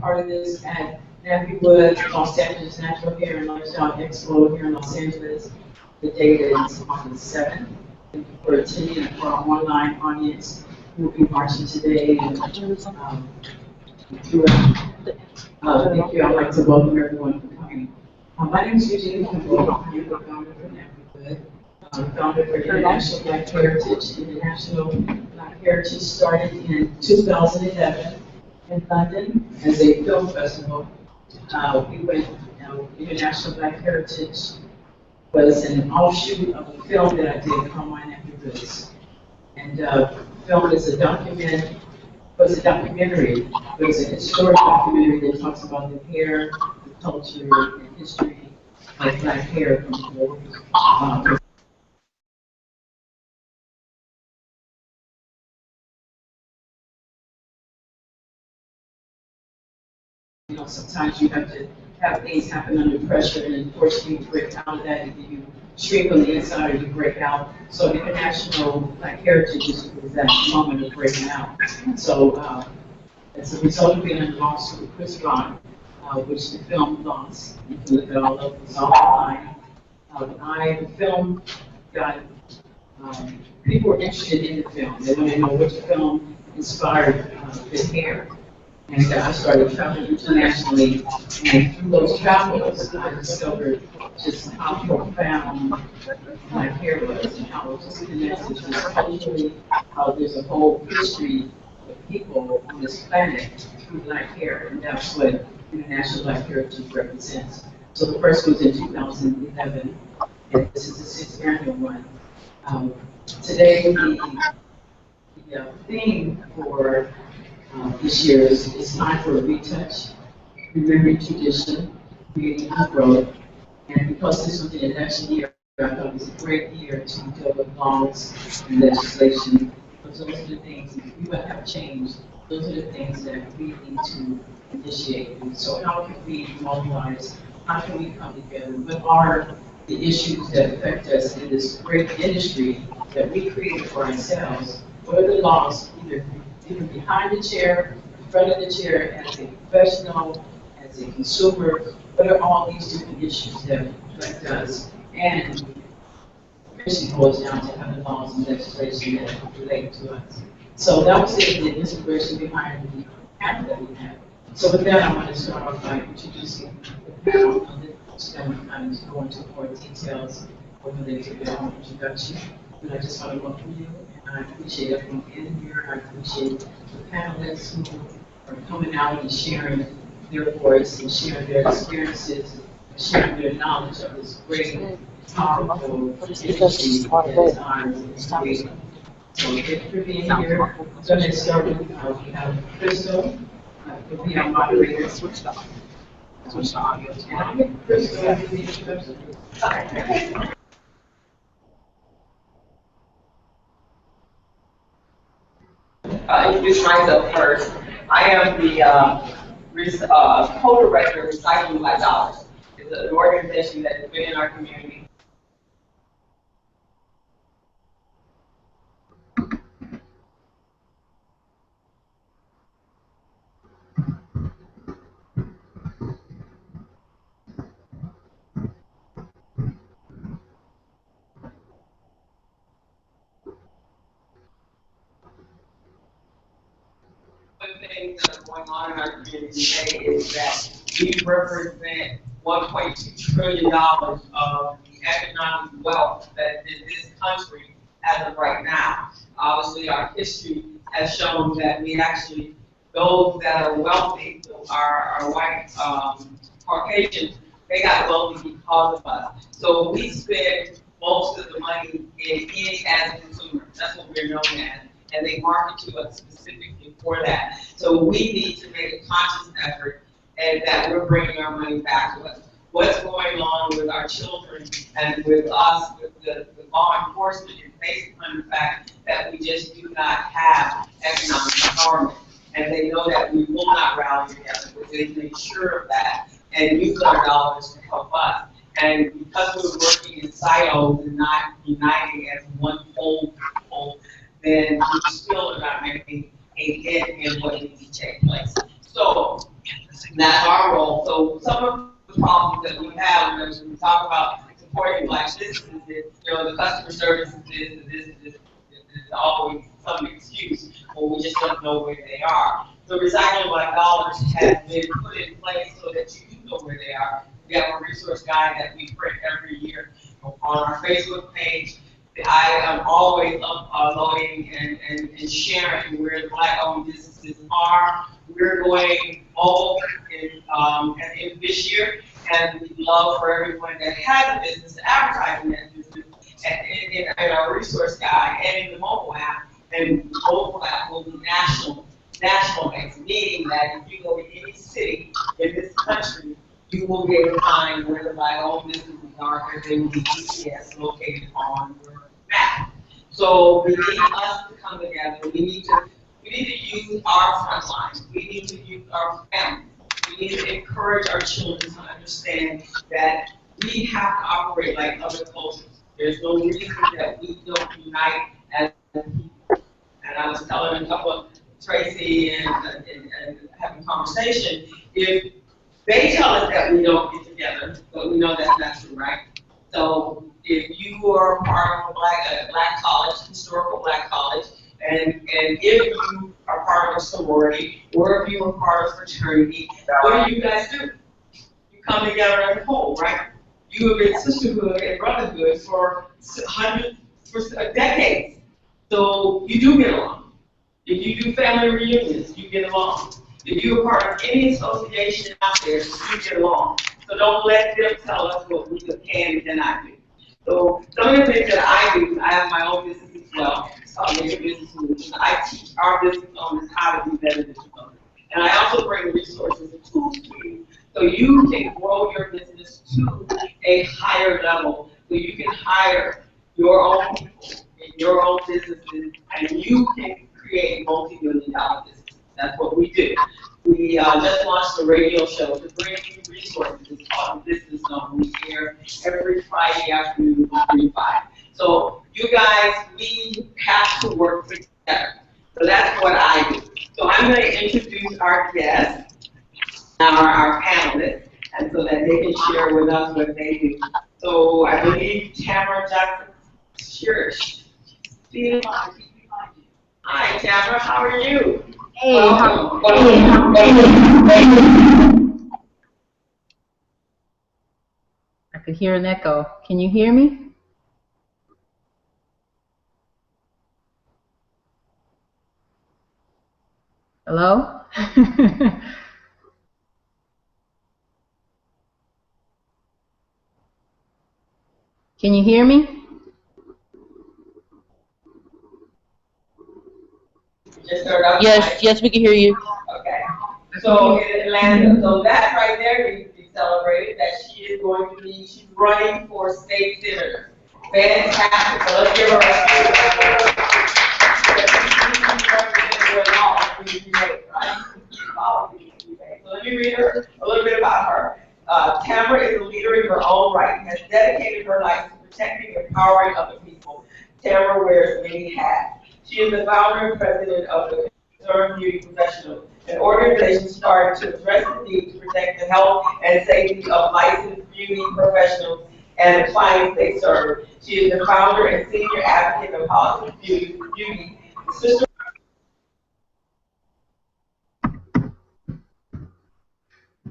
part of this at Nappywood, Los Angeles Natural Hair and Lifestyle Expo here in Los Angeles. The date is on the 7th. Thank you for attending, and for our online audience who will be watching today. And, thank you. I'd like to welcome everyone for coming. My name is Eugene Kimball. I'm the founder for Nappywood. Founder for International Black Heritage. International Black Heritage started in 2011 in London as a film festival. We went, International Black Heritage was an offshoot of a film that I did called My Nappywoods. And film is a documentary. It was a historic documentary that talks about the hair, the culture, and history of black hair from the sometimes you have to have things happen under pressure, and unfortunately you break out of that, either you shrink on the inside or you break out. So International Black Heritage is that moment of breaking out. So as a result of being in a lawsuit with Chris Rock, which the film lost, you can look at all of it, it's all online. The film got, people were interested in the film. They wanted to know which film inspired the hair. And I started traveling internationally, and through those travels, I discovered just how profound my hair was, and how it was connected to culturally, how there's a whole history of people on this planet through black hair, and that's what International Black Heritage represents. So the first was in 2011, and this is the sixth annual one. Today, the theme for this year is time for a retouch, remembering tradition, creating new growth. And because this was an election year, I thought it was a great year to deal with laws and legislation. Because those are the things, if we want to have change, those are the things that we need to initiate. And so how can we mobilize? How can we come together? What are the issues that affect us in this great industry that we created for ourselves? What are the laws, either behind the chair, in front of the chair, as a professional, as a consumer? What are all these different issues that affect us? And it boils down to having laws and legislation that relate to us. So that was the inspiration behind the panel that we had. So with that, I want to start off by introducing the panel, and then kind of go into more details over the introduction. But I just want to welcome you. I appreciate everyone being here. I appreciate the panelists who are coming out and sharing their voice and sharing their experiences and sharing their knowledge of this great, powerful industry that is ours and created. So thank you for being here. I'm going to start with, we have Crystal, who'll be our moderator. Switch the audio. And I'll get Crystal after the introduction. Introduce myself first. I am the co-director of Recycling Black Dollars. It's an organization that has been in our community. One of the things that are going on in our community today is that we represent $1.2 trillion of the economic wealth that is in this country as of right now. Obviously, our history has shown that we actually, those that are wealthy, are white Caucasians, they got wealthy because of us. So we spend most of the money in as a consumer. That's what we're known as. And they market to us specifically for that. So we need to make a conscious effort and that we're bringing our money back to us. What's going on with our children and with us, with the law enforcement, is based on the fact that we just do not have economic empowerment. And they know that we will not rally together, but they make sure of that and use our dollars to help us. And because we're working in silos and not uniting as one whole people, then we still are not making a hit in what needs to take place. So That's our role. So some of the problems that we have when we talk about supporting Black businesses is, you know, the customer service is this, and this, and this, is always some excuse, or we just don't know where they are. The Recycling Black Dollars has been put in place so that you do know where they are. We have a resource guide that we print every year on our Facebook page. I am always uploading and sharing where the Black-owned businesses are. We're going all in this year, and we'd love for everyone that has a business to advertise in that business in our resource guide and in the mobile app. And the mobile app will be national based, meaning that if you go to any city in this country, you will be able to find where the Black-owned businesses are, because they will be GPS located on your map. So we need us to come together. We need to use our front lines. We need to use our families. We need to encourage our children to understand that we have to operate like other cultures. There's no reason that we don't unite as people. And I was telling a couple, Tracy and having a conversation, if they tell us that we don't get together, but we know that's not true, right? So if you are part of a black college, historical Black college, and if you are part of a sorority, or if you are part of a fraternity, what do you guys do? You come together as a whole, right? You have been sisterhood and brotherhood for decades. So you do get along. If you do family reunions, you get along. If you're part of any association out there, you get along. So don't let them tell us what we can and cannot do. So some of the things that I do, I have my own business as well. It's called Major Business Solutions. I teach our business owners how to do better business owners. And I also bring resources and tools to you so you can grow your business to a higher level, so you can hire your own people in your own businesses, and you can create multi-million-dollar businesses. That's what we do. We just launched a radio show to bring you resources. It's called Business Zone. We air every Friday afternoon from 3 to 5. So you guys, we have to work together. So that's what I do. So I'm going to introduce our guests, our panelists, and so that they can share with us what they do. So I believe Tamara Johnson-Shealy. Hi, Tamara. How are you? Hey, welcome. I could hear an echo. Can you hear me? Hello? Can you hear me? Yes, we can hear you. Okay. So in Atlanta, so that right there needs to be celebrated, that she is going to be, she's running for state senator. Fantastic. So let's give her So let me read her a little bit about her. Tamara is a leader in her own right, has dedicated her life to protecting and empowering other people. Tamara wears many hats. She is the founder and president of the Concerned Beauty Professionals, an organization started to address the need to protect the health and safety of licensed beauty professionals and the clients they serve. She is the founder and senior advocate of Positive Beauty, sister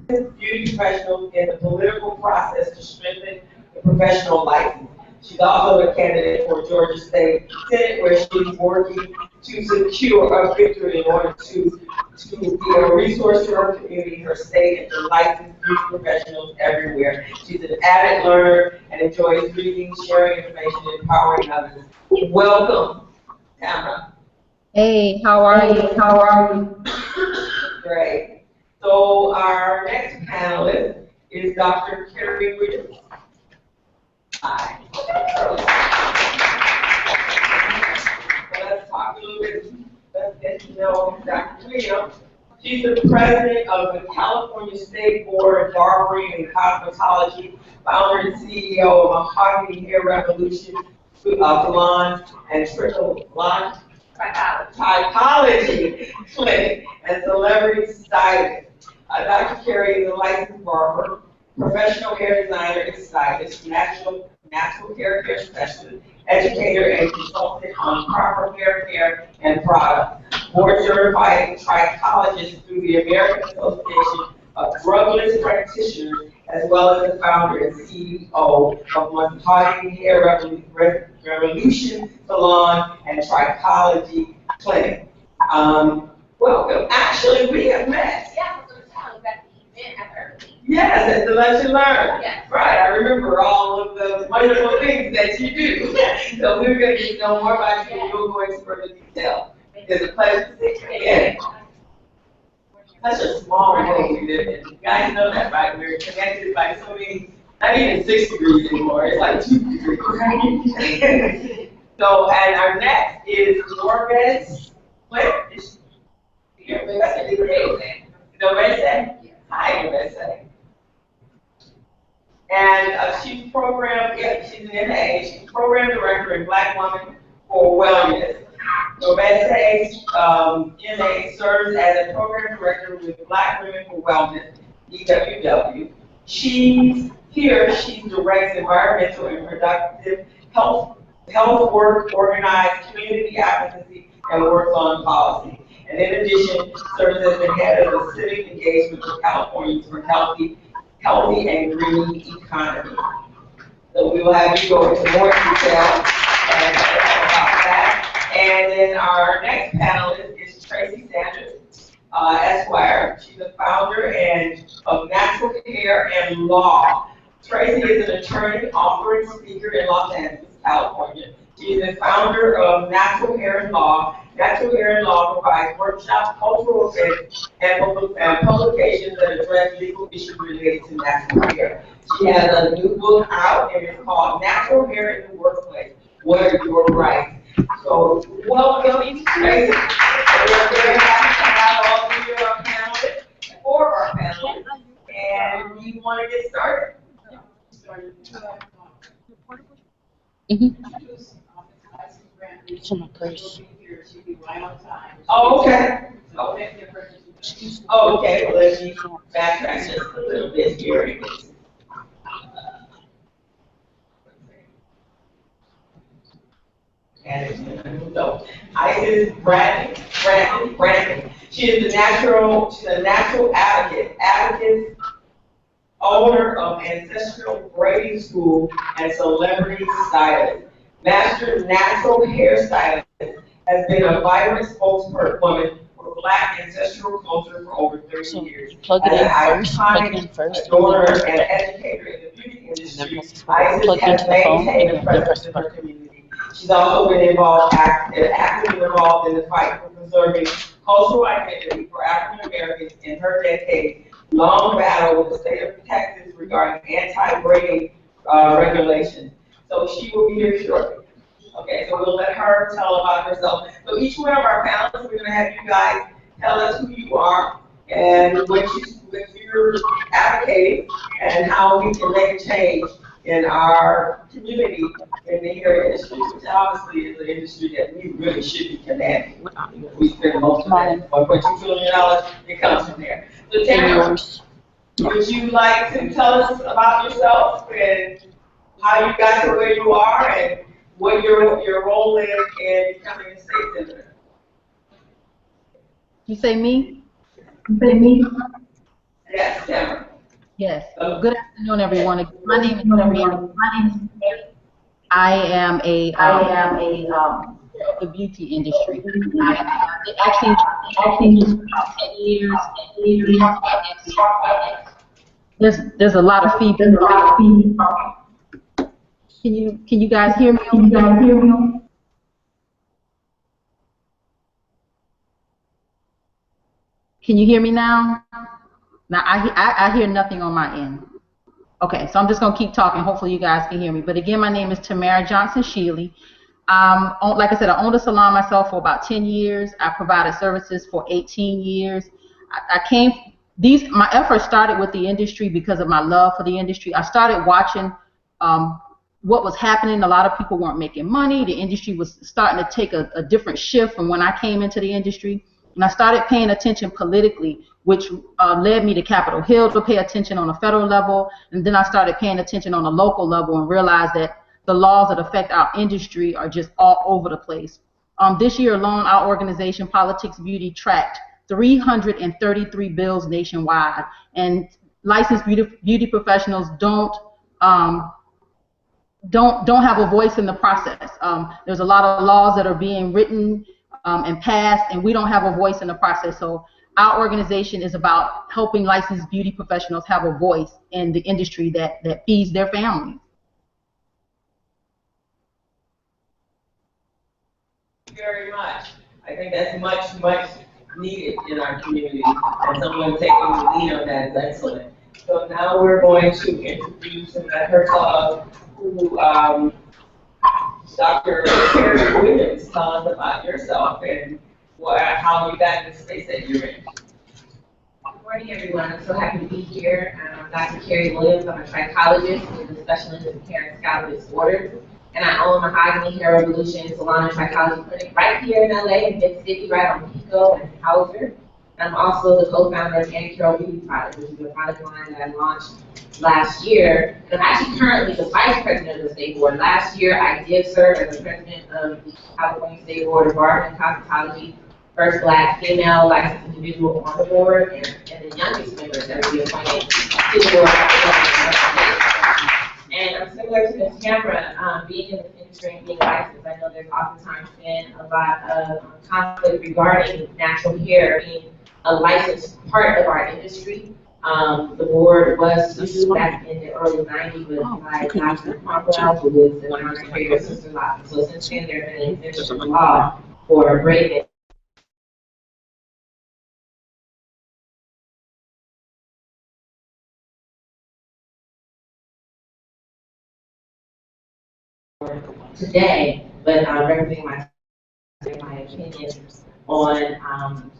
beauty professionals in the political process to strengthen the professional license. She's also a candidate for Georgia State Senate, where she's working to secure a victory in order to be a resource to her community, her state, and to licensed beauty professionals everywhere. She's an avid learner and enjoys reading, sharing information, and empowering others. Welcome, Tamara. Hey, how are you? Great. So our next panelist is Dr. Kari. Hi. So let's talk a little bit. Let's get to know Dr. Williams. She's the president of the California State Board of Barbering and Cosmetology, founder and CEO of Mahogany Hair Revolution, Salon, and Trichology Clinic, and celebrity stylist. Dr. Kari is a licensed barber, professional hair designer and stylist, natural hair care specialist, educator and consultant on proper hair care and products, board certified trichologist through the American Association of Drugless Practitioners, as well as the founder and CEO of Mahogany Hair Revolution Salon and Trichology Clinic. Welcome. Actually, we have met. Yeah, we're going to tell about the event at our meeting. Yes, at the Lunch and Learn. Yes. Right, I remember all of the wonderful things that you do. So we're going to get to know more about you and you'll go into further detail. It's a pleasure to see you again. Such a small world we live in. You guys know that, right? We're connected by so many, not even 6 degrees anymore. It's like 2 degrees, right? So, and our next is Norvez. What is she? Norvez? Hi, Norvez. And she's she's an MA, she's program director in Black Women for Wellness. Norvez MA serves as a program director with Black Women for Wellness, EWW. She directs environmental and productive health work, organized community advocacy, and works on policy. And in addition, serves as the head of the civic engagement for California for healthy and green economy. So we will have you go into more detail about that. And then our next panelist is Tracy Sanders, Esquire. She's the founder of Natural Hair and Law. Tracy is an attorney, author, and speaker in Los Angeles, California. She is the founder of Natural Hair and Law. Natural Hair and Law provides workshops, cultural events, and publications that address legal issues related to natural hair. She has a new book out, and it's called Natural Hair in the Workplace: What Are Your Rights? So, welcome, Tracy. We're very happy to have all of you on panelists, 4 of our panelists, and we want to get started. It's in my purse. Oh, okay. Okay. Oh, okay. Well, let me backtrack just a little bit here. Isis Brantley. She is she's a natural advocate, owner of Ancestral Braiding School and celebrity stylist. Master natural hairstylist, has been a vibrant spokeswoman for Black ancestral culture for over 30 years. Plug it in first. A donor and educator in the beauty industry, Isis has maintained a presence in her community. She's also been actively involved in the fight for preserving cultural identity for African Americans in her decade-long battle with the state of Texas regarding anti-braiding regulations. So she will be here shortly. Okay, so we'll let her tell about herself. So each one of our panelists, we're going to have you guys tell us who you are and what you're advocating and how we can make a change in our community in the hair industry, which obviously is an industry that we really should be commanding. We spend most of that, $1.2 trillion, it comes from there. So Tamara, would you like to tell us about yourself and how you got to where you are and what your role is in becoming a state senator? You say me? Yes, Tamara. Yes. Good afternoon, everyone. My name is Tamara. I am the beauty industry. Actually, 10 years. There's a lot of feedback. Can you guys hear me? Can you hear me now? Now I hear nothing on my end. Okay, so I'm just gonna keep talking. Hopefully you guys can hear me. But again, my name is Tamara Johnson-Shealy. Like I said, I owned a salon myself for about 10 years. I provided services for 18 years. My efforts started with the industry because of my love for the industry. I started watching what was happening. A lot of people weren't making money. The industry was starting to take a different shift from when I came into the industry. And I started paying attention politically which led me to Capitol Hill to pay attention on a federal level, and then I started paying attention on a local level and realized that the laws that affect our industry are just all over the place. This year alone, our organization, Politics Beauty, tracked 333 bills nationwide, and licensed beauty professionals don't have a voice in the process. There's a lot of laws that are being written and passed, and we don't have a voice in the process. So our organization is about helping licensed beauty professionals have a voice in the industry that feeds their families. Very much. I think that's much needed in our community, and someone taking the lead on that is excellent. So now we're going to introduce and let her talk who Dr. Kari Williams, tell us about yourself and how you got in the space that you're in. Good morning, everyone. I'm so happy to be here. I'm Dr. Kari Williams. I'm a trichologist with a specialist in hair and scalp disorders. And I own Mahogany Hair Revolution Salon and Trichology Clinic right here in LA, in Mid-City, right on Pico and Hauser. I'm also the co-founder of Ancestral Beauty Products, which is a product line that I launched last year. And I'm actually currently the vice president of the state board. Last year, I did serve as the president of the California State Board of Barbering and Cosmetology, first Black female licensed individual on the board, and the youngest member that will be appointed to the board. And I'm similar to Ms. Tamara, being in the industry and being licensed, I know there's oftentimes been a lot of conflict regarding natural hair being a licensed part of our industry. The board was sued back in the early 90s with by Dr. Cromwell, who was the non-creator of Sister Law. So since then, there's been an exemption law for braiding. Today, but representing my opinion on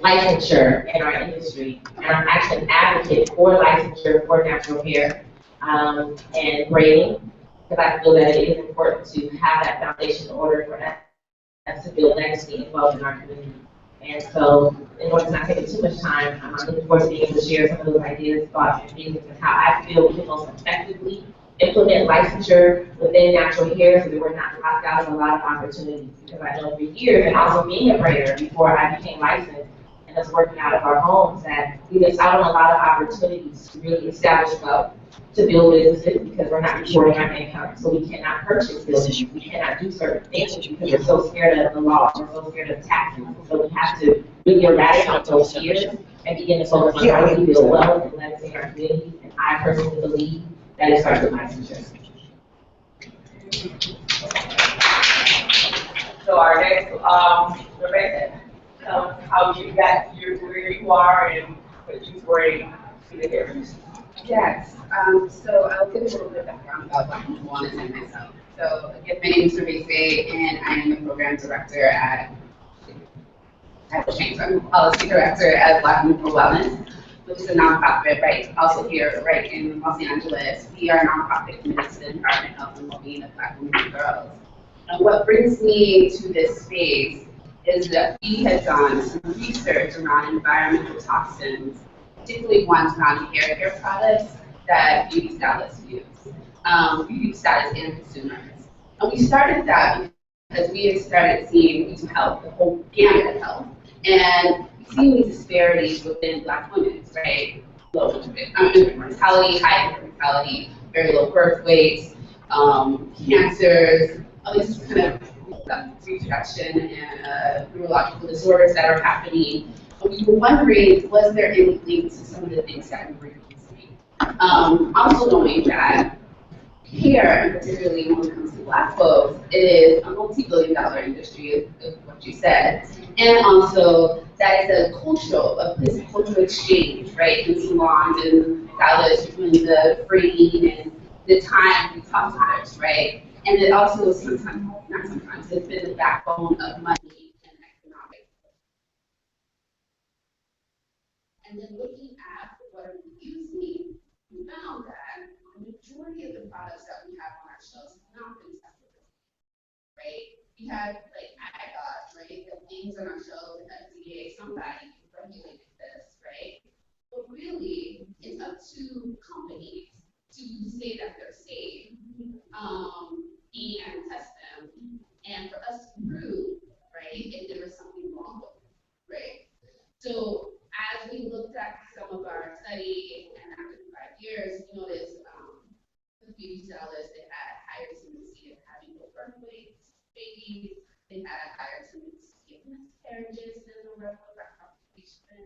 licensure in our industry. And I'm actually an advocate for licensure for natural hair and braiding, because I feel that it is important to have that foundation in order for us to build legacy and wealth in our community. And so, in order to not take too much time, I'm looking forward to being able to share some of those ideas, thoughts, and feelings, and how I feel we can most effectively implement licensure within natural hair so that we're not locked out of a lot of opportunities. Because I know for years, and also being a braider before I became licensed and us working out of our homes, that we missed out on a lot of opportunities to really establish wealth, to build businesses, because we're not reporting our income, so we cannot purchase buildings, we cannot do certain things because we're so scared of the law, we're so scared of taxes. So we have to really eradicate those fears and begin to focus on how we build wealth and legacy in our communities. And I personally believe that it starts with licensure. So our next, Rebecca, how you got where you are and what you bring to the hair. Yes, so I'll give a little bit of background about Black Women Wellness and myself. So again, my name is Rebecca, and I am the program director at, I'm the policy director at Black Women Wellness, which is a nonprofit, right, also here, right, in Los Angeles. We are a nonprofit committed to the environment, health, and well-being of Black women and girls. And what brings me to this space is that we had done some research around environmental toxins, particularly ones around hair care products that beauty stylists use, beauty stylists and consumers. And we started that because we had started seeing health, the whole gamut of health, and seeing these disparities within Black women, right? Low infant mortality, high infant mortality, very low birth weights, cancers, all these kind of reproduction and neurological disorders that are happening. And we were wondering, was there any link to some of the things that we were using? Also knowing that hair, and particularly when it comes to Black folks, it is a multi-billion-dollar industry, is what you said. And also, that is a cultural exchange, right? In salons and stylists, doing the braiding and the time we talk to others, right? And it also sometimes, not sometimes, it's been the backbone of money and economics. And then looking at what are we using, we found that the majority of the products that we have on our shelves have not been tested, right? We had like AGOT, right? The things on our shelves, the FDA, somebody regulated this, right? ultimately, it's up to companies to say that they're safe and test them, and for us to prove, right, if there was something wrong with them, right? So as we looked at some of our study and after 5 years, we noticed the beauty stylists, they had a higher tendency of having low birth weights, babies, they had a higher tendency of miscarriages than the regular population,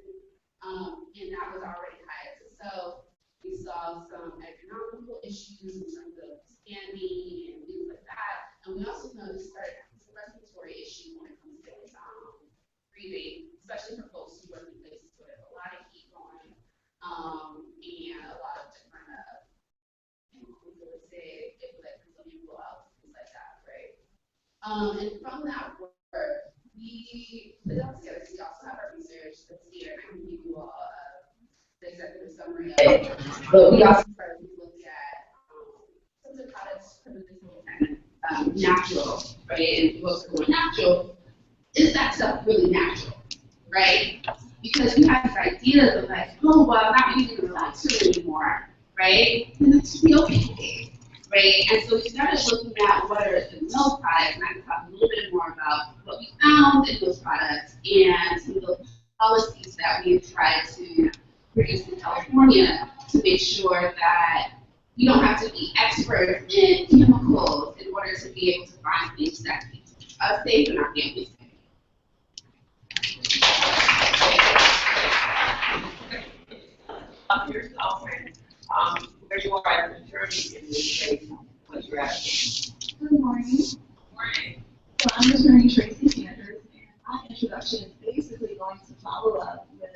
and that was already high as itself. We saw some economical issues in terms of scanning and things like that. And we also noticed that it's a respiratory issue when it comes to breathing, especially for folks who work in places with a lot of heat going, and a lot of different, let's say, if like Brazilian blowouts, things like that, right? And from that work, we put it all together. So we also have our research that's here, and I can give you all the executive summary of it. But we also started to look at some of the products from the natural, right? And folks are going natural. Is that stuff really natural, right? Because we have this idea of like, oh, well, I'm not using a relaxer anymore, right? And that's the okay, right? And so we started looking at what are the milk products, and I can talk a little bit more about what we found in those products and some of the policies that we've tried to produce in California to make sure that you don't have to be expert in chemicals in order to be able to find things that keep us safe and our families safe. Yourself and where you are in the journey in this space, what you're asking. Good morning. Morning. So I'm attorney Tracy Sanders, and my introduction is basically going to follow up with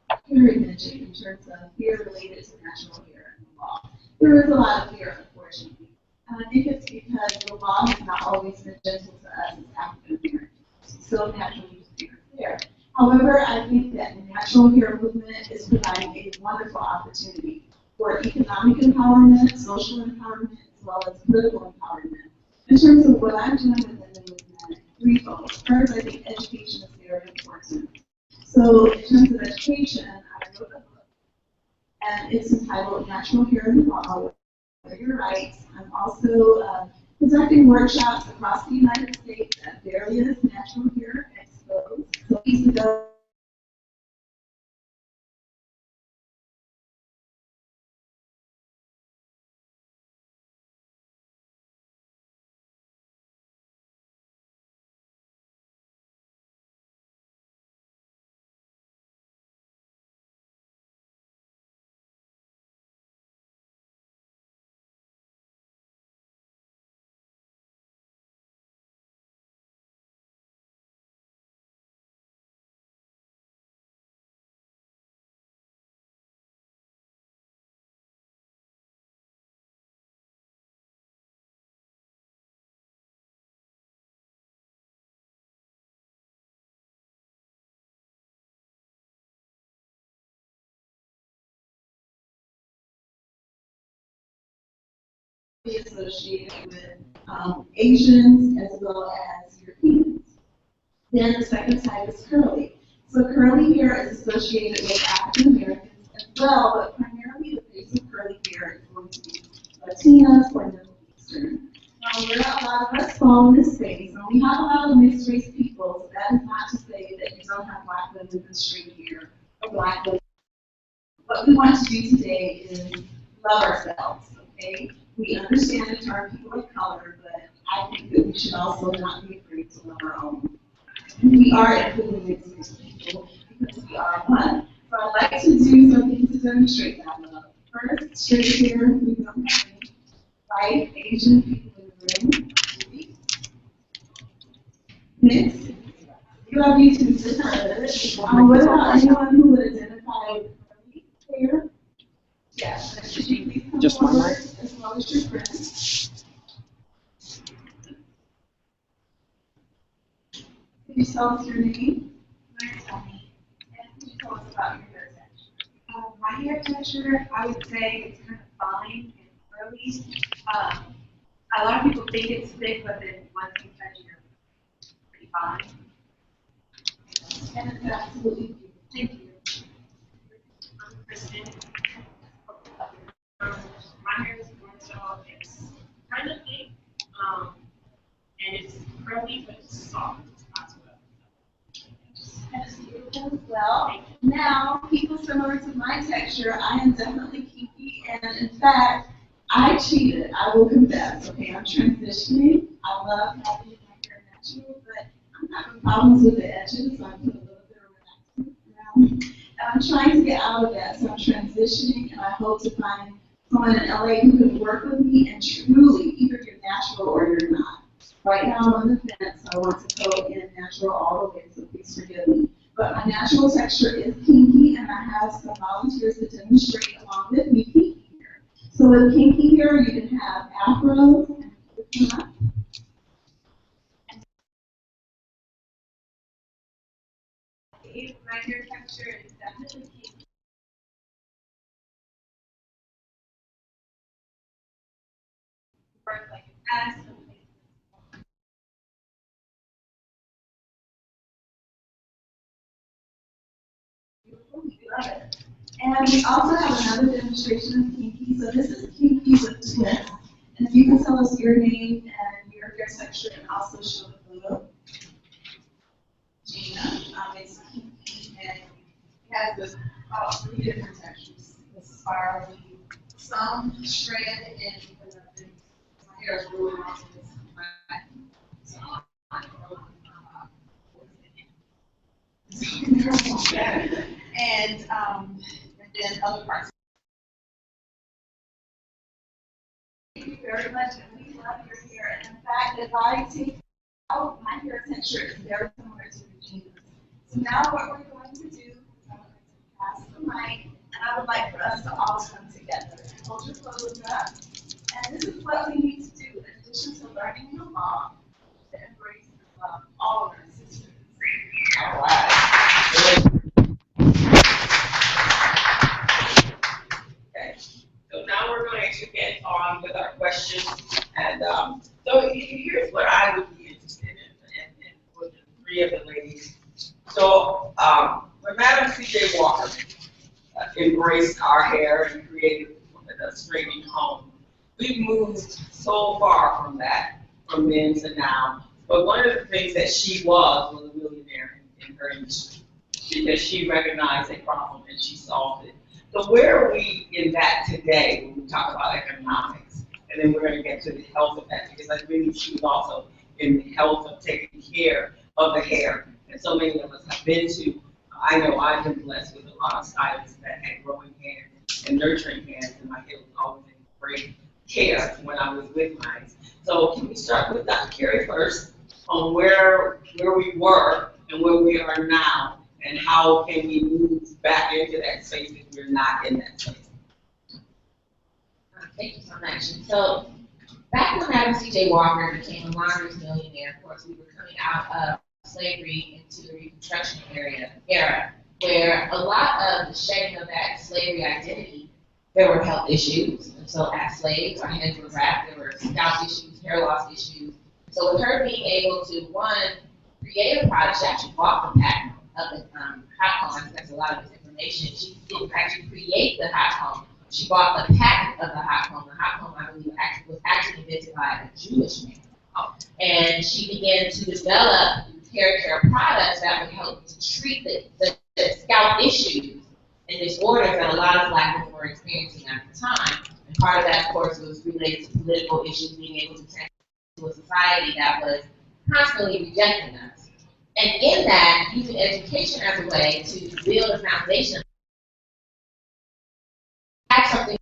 what Kari mentioned in terms of fear related to natural hair in the law. There is a lot of fear, unfortunately. And I think it's because the law has not always been gentle to us as African Americans. So naturally fear hair. However, I think that the natural hair movement is providing a wonderful opportunity for economic empowerment, social empowerment, as well as political empowerment. In terms of what I'm doing within the movement, threefold. First, I think education is very important. So in terms of education, I wrote a book, and it's entitled Natural Hair in the Law, What Are Your Rights? I'm also conducting workshops across the United States at various natural hair expos. So these ago, associated with Asians as well as Europeans. Then the second type is curly. So curly hair is associated with African Americans as well, but primarily the base of curly hair is going to be Latinas or Middle Eastern. Now, there are a lot of us fall in this space, and we have a lot of mixed race people, so that is not to say that you don't have black women with straight hair or black women. What we want to do today is love ourselves, okay? We understand the term people of color, but I think that we should also not be afraid to love our own. And we are including mixed people because we are one. So I'd like to do something to demonstrate that love. First, straight hair, we don't have any white, Asian people in the room. Next, you have YouTube to turn. What about anyone who would identify with curly hair? Yes. Could you please come Just one forward mic? as well as your friends? Could you tell us your name? And Could you tell us about your hair texture? my hair texture, I would say it's kind of fine and curly. A lot of people think it's thick, but then once you touch it, it's pretty fine. And it's absolutely beautiful. Thank you. Kristen. My hair is going to it's kind of thick, and it's curly but it's soft as well. Now, people similar to my texture, I am definitely kinky, and in fact, I cheated. I will confess. Okay, I'm transitioning. I love having my hair natural, but I'm having problems with the edges, so I put a little bit of relaxant around. And I'm trying to get out of that, so I'm transitioning, and I hope to find someone in LA who can work with me and truly, either you're natural or you're not. Right now, I'm on the fence. I want to go in natural all the way, so please forgive me. But my natural texture is kinky, and I have some volunteers to demonstrate along with me kinky hair. So with kinky hair, you can have afros and my hair texture is definitely kinky. Work like an S. Love it. And we also have another demonstration of kinky. So this is kinky with twist. And if you can tell us your name and your hair texture and also show the photo. Gina, it's kinky and it has this three different textures. The spirally, some shred, and my hair is really long. And then other parts. Thank you very much, and we love your hair. And in fact, if I take out my hair texture is very similar to Regina's. So now what we're going to do is I'm going to pass the mic, and I would like for us to all come together. Hold your clothes up. And this is what we need to do in addition to learning the law, to embrace and love all of our sisters. All right. Okay. So now we're going to get on with our questions. And so here's what I would be interested in with the three of the ladies. So when Madam C.J. Walker embraced our hair and created a streaming home, we've moved so far from that, from then to now. But one of the things that she was a millionaire in her industry because she recognized a problem and she solved it. So where are we in that today when we talk about economics? And then we're going to get to the health of that because I really she was also in the health of taking care of the hair. And so many of us have been to, I know I've been blessed with a lot of stylists that had growing hands and nurturing hands, and my hair was always in great care when I was with mine. So can we start with Dr. Kari first on where we were and where we are now, and how can we move back into that space if we're not in that space? Thank you so much. So back when Madam C.J. Walker became a laundry millionaire, of course, we were coming out of slavery into the Reconstruction era, where a lot of the shedding of that slavery identity, there were health issues. And so as slaves, our hands were wrapped, there were scalp issues, hair loss issues. So with her being able to, one, create a product, she actually bought the patent of the hot comb. That's a lot of this information. She didn't actually create the hot comb. She bought the patent of the hot comb. The hot comb, I believe, was actually invented by a Jewish man. And she began to develop hair care products that would help to treat the scalp issues and disorders that a lot of Black women were experiencing at the time. And part of that, of course, was related to political issues, being able to transition to a society that was constantly rejecting us. And in that, using education as a way to build a foundation. Have something,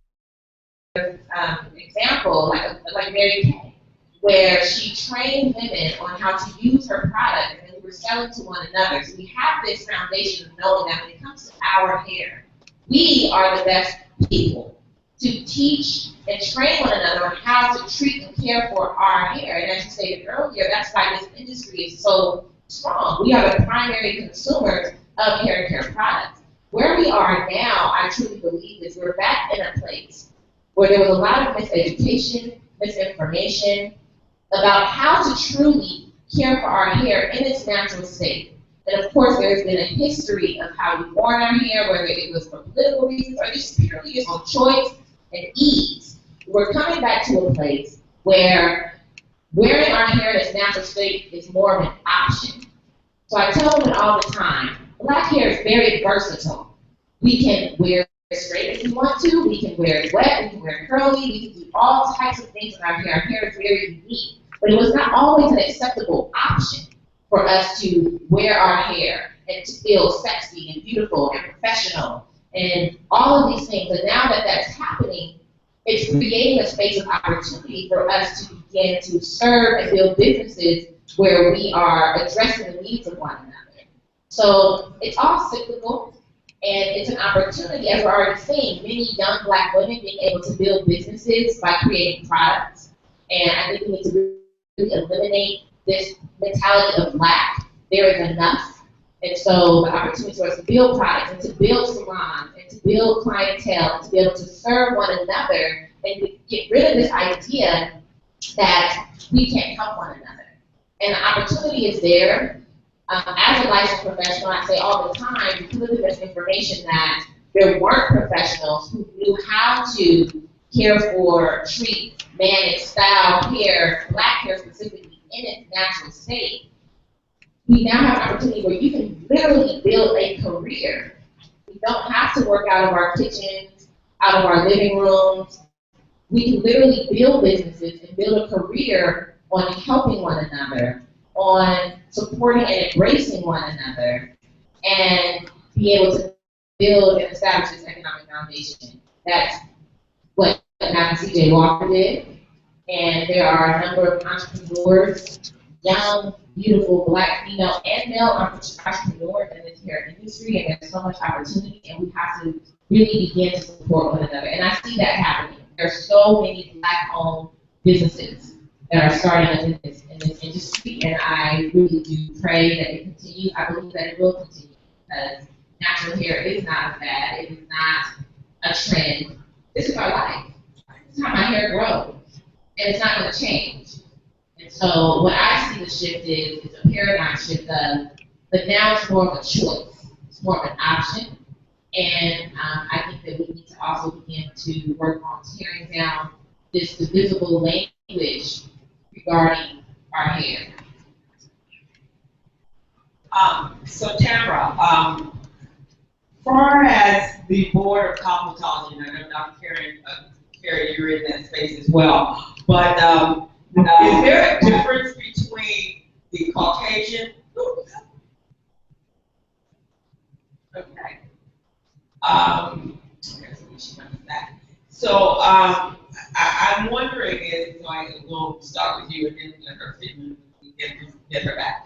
example, like Mary Kay, where she trained women on how to use her product, and we were selling to one another. So we have this foundation of knowing that when it comes to our hair, we are the best people to teach and train one another on how to treat and care for our hair. And as you stated earlier, that's why this industry is so strong. We are the primary consumers of hair care products. Where we are now, I truly believe is we're back in a place where there was a lot of miseducation, misinformation about how to truly care for our hair in its natural state. And of course, there's been a history of how we've worn our hair, whether it was for political reasons or just purely just on choice and ease. We're coming back to a place where wearing our hair in its natural state is more of an option. So I tell women all the time, black hair is very versatile. We can wear it straight if we want to, we can wear it wet, we can wear it curly, we can do all types of things with our hair. Our hair is very unique. But it was not always an acceptable option for us to wear our hair and to feel sexy and beautiful and professional and all of these things. And now that that's happening, it's creating a space of opportunity for us to begin to serve and build businesses where we are addressing the needs of one another. So it's all cyclical, and it's an opportunity, as we're already seeing, many young black women being able to build businesses by creating products. And I think we need to really eliminate this mentality of lack. There is enough. And so the opportunity for us to build products and to build salons and to build clientele and to be able to serve one another and to get rid of this idea that we can't help one another. And the opportunity is there. As a licensed professional, I say all the time, because of the misinformation that there weren't professionals who knew how to care for, treat, manage, style hair, black hair specifically, in its natural state. We now have an opportunity where you can literally build a career. We don't have to work out of our kitchens, out of our living rooms. We can literally build businesses and build a career on helping one another, on supporting and embracing one another, and be able to build and establish this economic foundation. That's what Matthew C.J. Walker did. And there are a number of entrepreneurs, young, beautiful, black, female, and male entrepreneurs in this hair industry, and there's so much opportunity, and we have to really begin to support one another. And I see that happening. There are so many black-owned businesses that are starting in this industry, and I really do pray that it continues. I believe that it will continue, because natural hair is not a fad. It is not a trend. This is our life. This is how my hair grows. And it's not going to change. And so what I see the shift is a paradigm shift but now it's more of a choice. It's more of an option. And I think that we need to also begin to work on tearing down this divisible language regarding our hair. So Tamara, far as the board of cosmetology, and I know Dr. Kari, you're in that space as well, but is there a difference between the Caucasian? Okay. So I'm wondering is, so I will start with you and then let her get her back.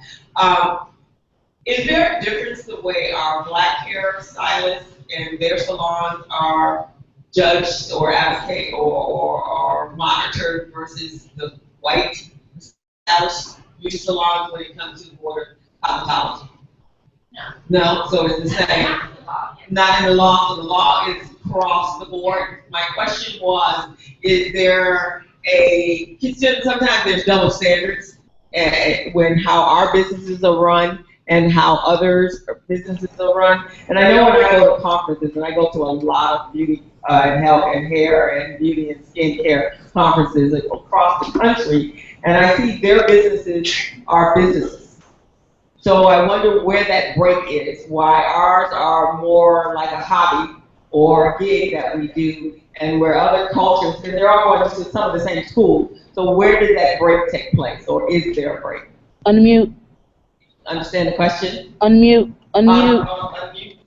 Is there a difference the way our black hair stylists and their salons are judged or advocate or monitored versus the white stylish beauty salons when it comes to the board of cosmetology? No, so it's the same. Not in the law, so the law is across the board. My question was, is there sometimes there's double standards when how our businesses are run and how others' businesses are run. And I know when I go to conferences, and I go to a lot of beauty and health and hair and beauty and skincare conferences across the country, and I see their businesses are businesses. So I wonder where that break is, why ours are more like a hobby or a gig that we do, and where other cultures, because they're all going to some of the same schools. So where did that break take place, or is there a break? Unmute. Understand the question? Unmute. Unmute. Unmute.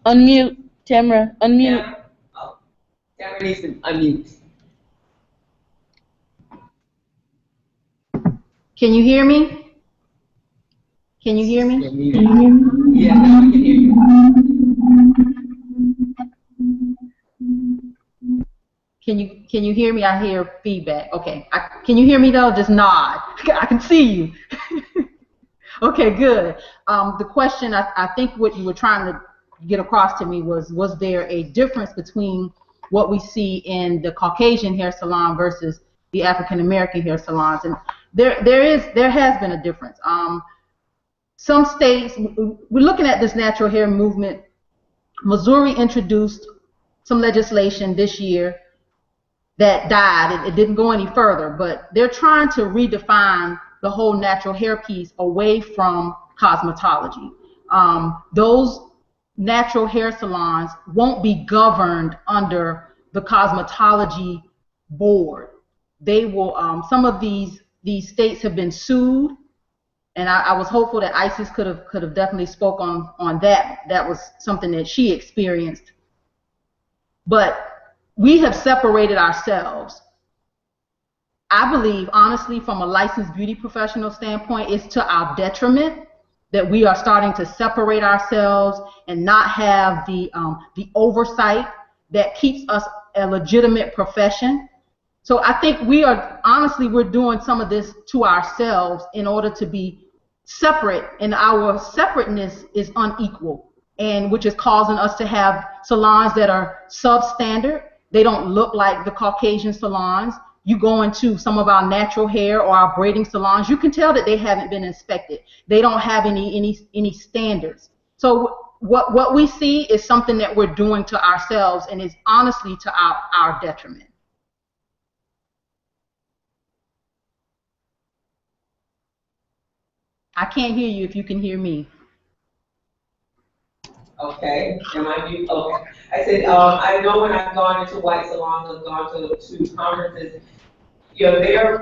Unmute. Tamara, unmute. Tamara? Oh, Tamara needs to unmute. Can you hear me? Can you hear me? Yeah, now we can hear you. Can you hear me? I hear feedback. Okay. Can you hear me though? Just nod. I can see you. Okay, good. The question, I think what you were trying to get across to me was there a difference between what we see in the Caucasian hair salon versus the African American hair salons? And there has been a difference. some states, we're looking at this natural hair movement. Missouri introduced some legislation this year that died. It didn't go any further, but they're trying to redefine the whole natural hair piece away from cosmetology. Those natural hair salons won't be governed under the cosmetology board. They will, some of these states have been sued, and I was hopeful that Isis could have definitely spoke on that. That was something that she experienced. But we have separated ourselves. I believe, honestly, from a licensed beauty professional standpoint, it's to our detriment that we are starting to separate ourselves and not have the oversight that keeps us a legitimate profession. So I think we're doing some of this to ourselves in order to be separate, and our separateness is unequal, and which is causing us to have salons that are substandard. They don't look like the Caucasian salons. You go into some of our natural hair or our braiding salons, you can tell that they haven't been inspected. They don't have any standards. So what we see is something that we're doing to ourselves, and is honestly to our detriment. I can't hear you if you can hear me. Okay, am I mute? Okay. I said, I know when I've gone into white salons, I've gone to conferences, you know, they're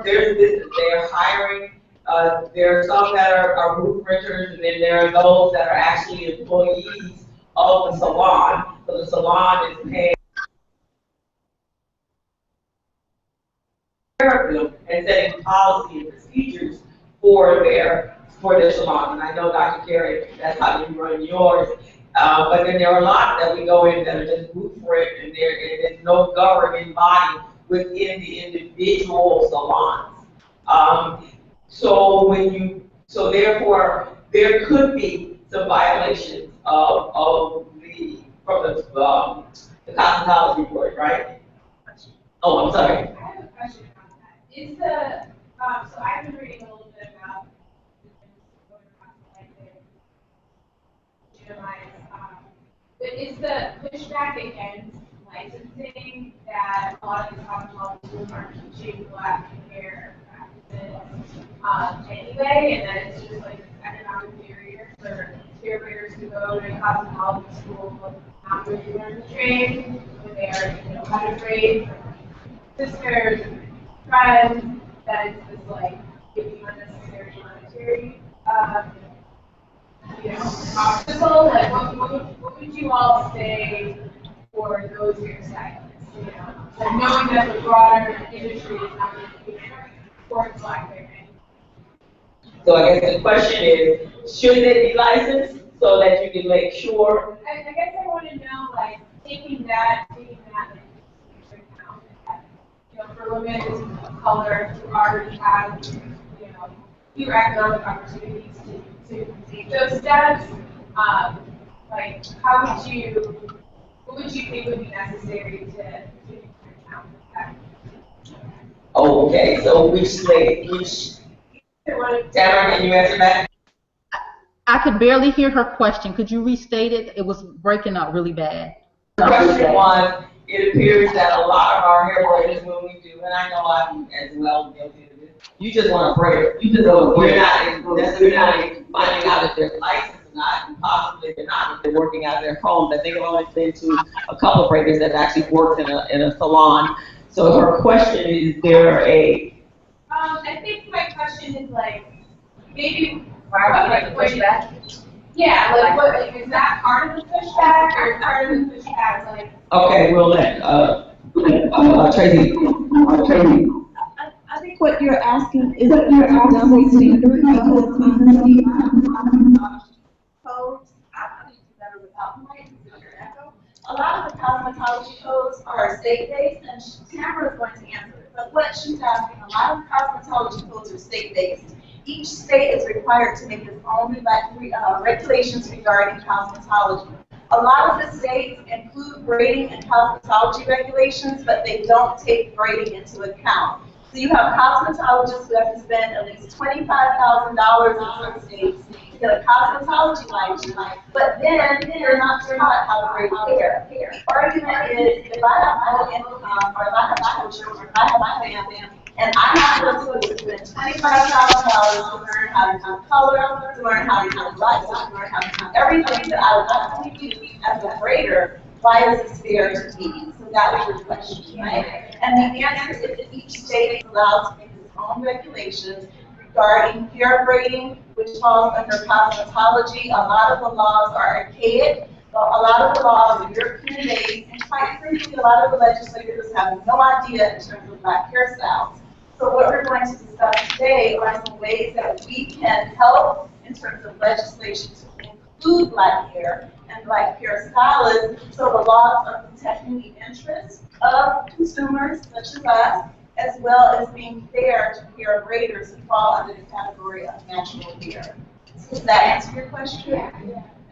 hiring, there are some that are roof renters, and then there are those that are actually employees of the salon. So the salon is paying them and setting policy and procedures for their salon. And I know, Dr. Kari, that's how you run yours. But then there are a lot that we go in that are just roof rent, and there's no governing body within the individual salons. So therefore, there could be some violations from the cosmetology board, right? Oh, I'm sorry. I have a question about that. Is the, so I've been reading a little bit about but is the pushback against licensing that a lot of these cosmetology schools are teaching black hair practices anyway, and that it's just like an economic barrier for hair braiders to go to cosmetology school, not really learn the trade, when they already know how to braid sisters, friends, that it's just like giving unnecessary monetary obstacle. Like what would you all say for those hairstylists? You know, like knowing that the broader industry is not going to be for black hair. So I guess the question is, should they be licensed so that you can make sure? I guess I want to know, like, taking that into account, you know, for women of color who already have, you know, fewer economic opportunities to take those steps, like, what would you think would be necessary to take into account that? Oh, okay, so which Tamara, can you answer that? I could barely hear her question. Could you restate it? It was breaking up really bad. Question one, it appears that a lot of our hair braiders, when we do, and I know I'm as well guilty of this, you just want to braid. You just don't, you're not necessarily finding out if they're licensed or not, and possibly they're not if they're working out of their homes. I think I've only been to a couple of braiders that actually worked in a salon. So her question is, there a I think my question is like, maybe like pushback? Yeah, like what is that part of the pushback or part of the pushback like? Okay, we'll let Tracy. I think what you're asking is that you're double standard codes. I need to do better without my echo. A lot of the cosmetology codes are state-based, and Tamara is going to answer it. But what she's asking, a lot of cosmetology codes are state-based. Each state is required to make its own regulations regarding cosmetology. A lot of the states include braiding and cosmetology regulations, but they don't take braiding into account. So you have cosmetologists who have to spend at least $25,000 in some states to get a cosmetology license, but then they're not taught how to braid hair. The argument is, if I have no income, or if I have children, or if I have my family, and I have to go to spend $25,000 to learn how to do color, to learn how to do lights, to learn how to do everything that I would actually do as a braider, why is this fair to me? So that was your question, right? And the answer is that each state is allowed to make its own regulations regarding hair braiding, which falls under cosmetology. A lot of the laws are archaic. A lot of the laws are European based, and quite frankly, a lot of the legislators have no idea in terms of Black hairstyles. So what we're going to discuss today are some ways that we can help in terms of legislation to include Black hair and Black hair stylists, so the laws are protecting the interests of consumers such as us, as well as being fair to hair braiders who fall under the category of natural hair. Does that answer your question? Yeah.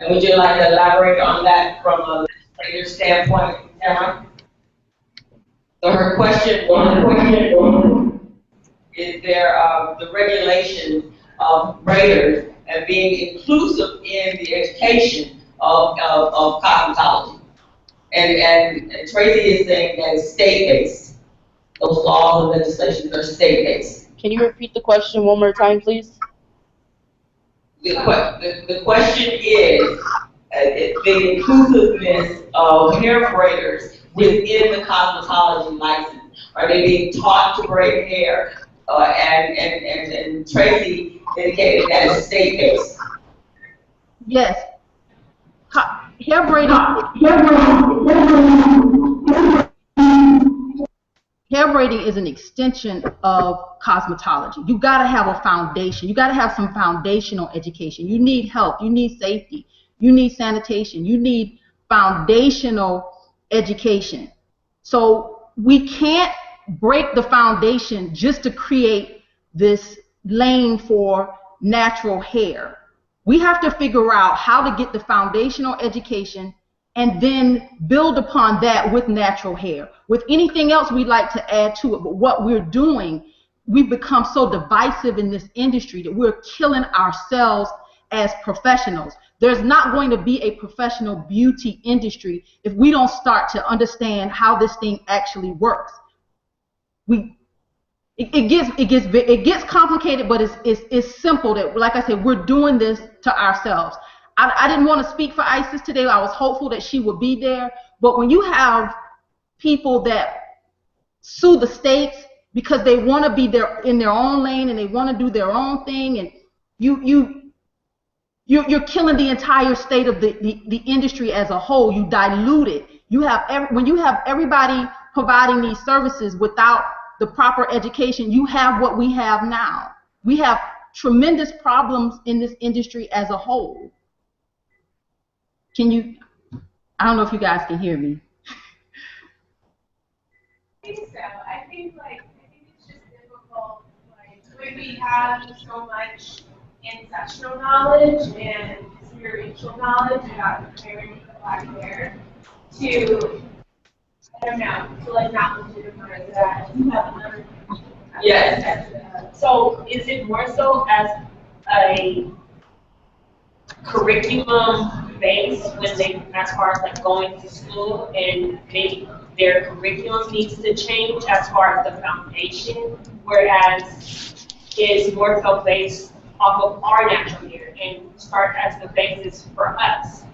And would you like to elaborate on that from a legislator standpoint, Tamara? So her question was, is there the regulation of braiders and being inclusive in the education of cosmetology? And Tracy is saying that it's state-based. Those laws and legislations are state-based. Can you repeat the question one more time, please? The question is the inclusiveness of hair braiders within the cosmetology license. Are they being taught to braid hair? And Tracy indicated that it's state-based. Yes. Hair braiding. Hair braiding is an extension of cosmetology. You got to have a foundation. You got to have some foundational education. You need health. You need safety. You need sanitation. You need foundational education. So we can't break the foundation just to create this lane for natural hair. We have to figure out how to get the foundational education and then build upon that with natural hair. With anything else we'd like to add to it, but what we're doing, we've become so divisive in this industry that we're killing ourselves as professionals. There's not going to be a professional beauty industry if we don't start to understand how this thing actually works. It gets complicated, but it's simple. That, like I said, we're doing this to ourselves. I didn't want to speak for Isis today. I was hopeful that she would be there. But when you have people that sue the states because they want to be there in their own lane and they want to do their own thing, and you're killing the entire state of the industry as a whole. You dilute it. When you have everybody providing these services without the proper education, you have what we have now. We have tremendous problems in this industry as a whole. I don't know if you guys can hear me. I think so. I think it's just difficult, when we have so much ancestral knowledge and spiritual knowledge about preparing the Black hair to, I don't know, to not legitimize that. You have another. Yes. So is it more so as a curriculum base when they, as far as going to school, and maybe their curriculum needs to change as far as the foundation, whereas it's more so based off of our natural hair and start as the basis for us,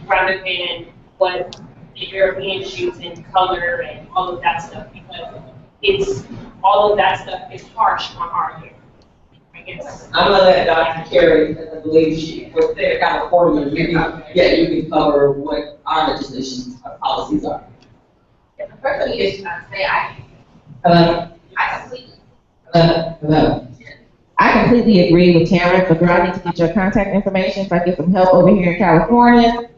rather than what the Europeans use in color and all of that stuff, because all of that stuff is harsh on our hair. I'm gonna let Dr. Kari, because I believe she was there, California. You can cover what our legislation policies are. Yeah, the first thing is say I completely agree with Tamara, but girl, I need to get your contact information so I get some help over here in California.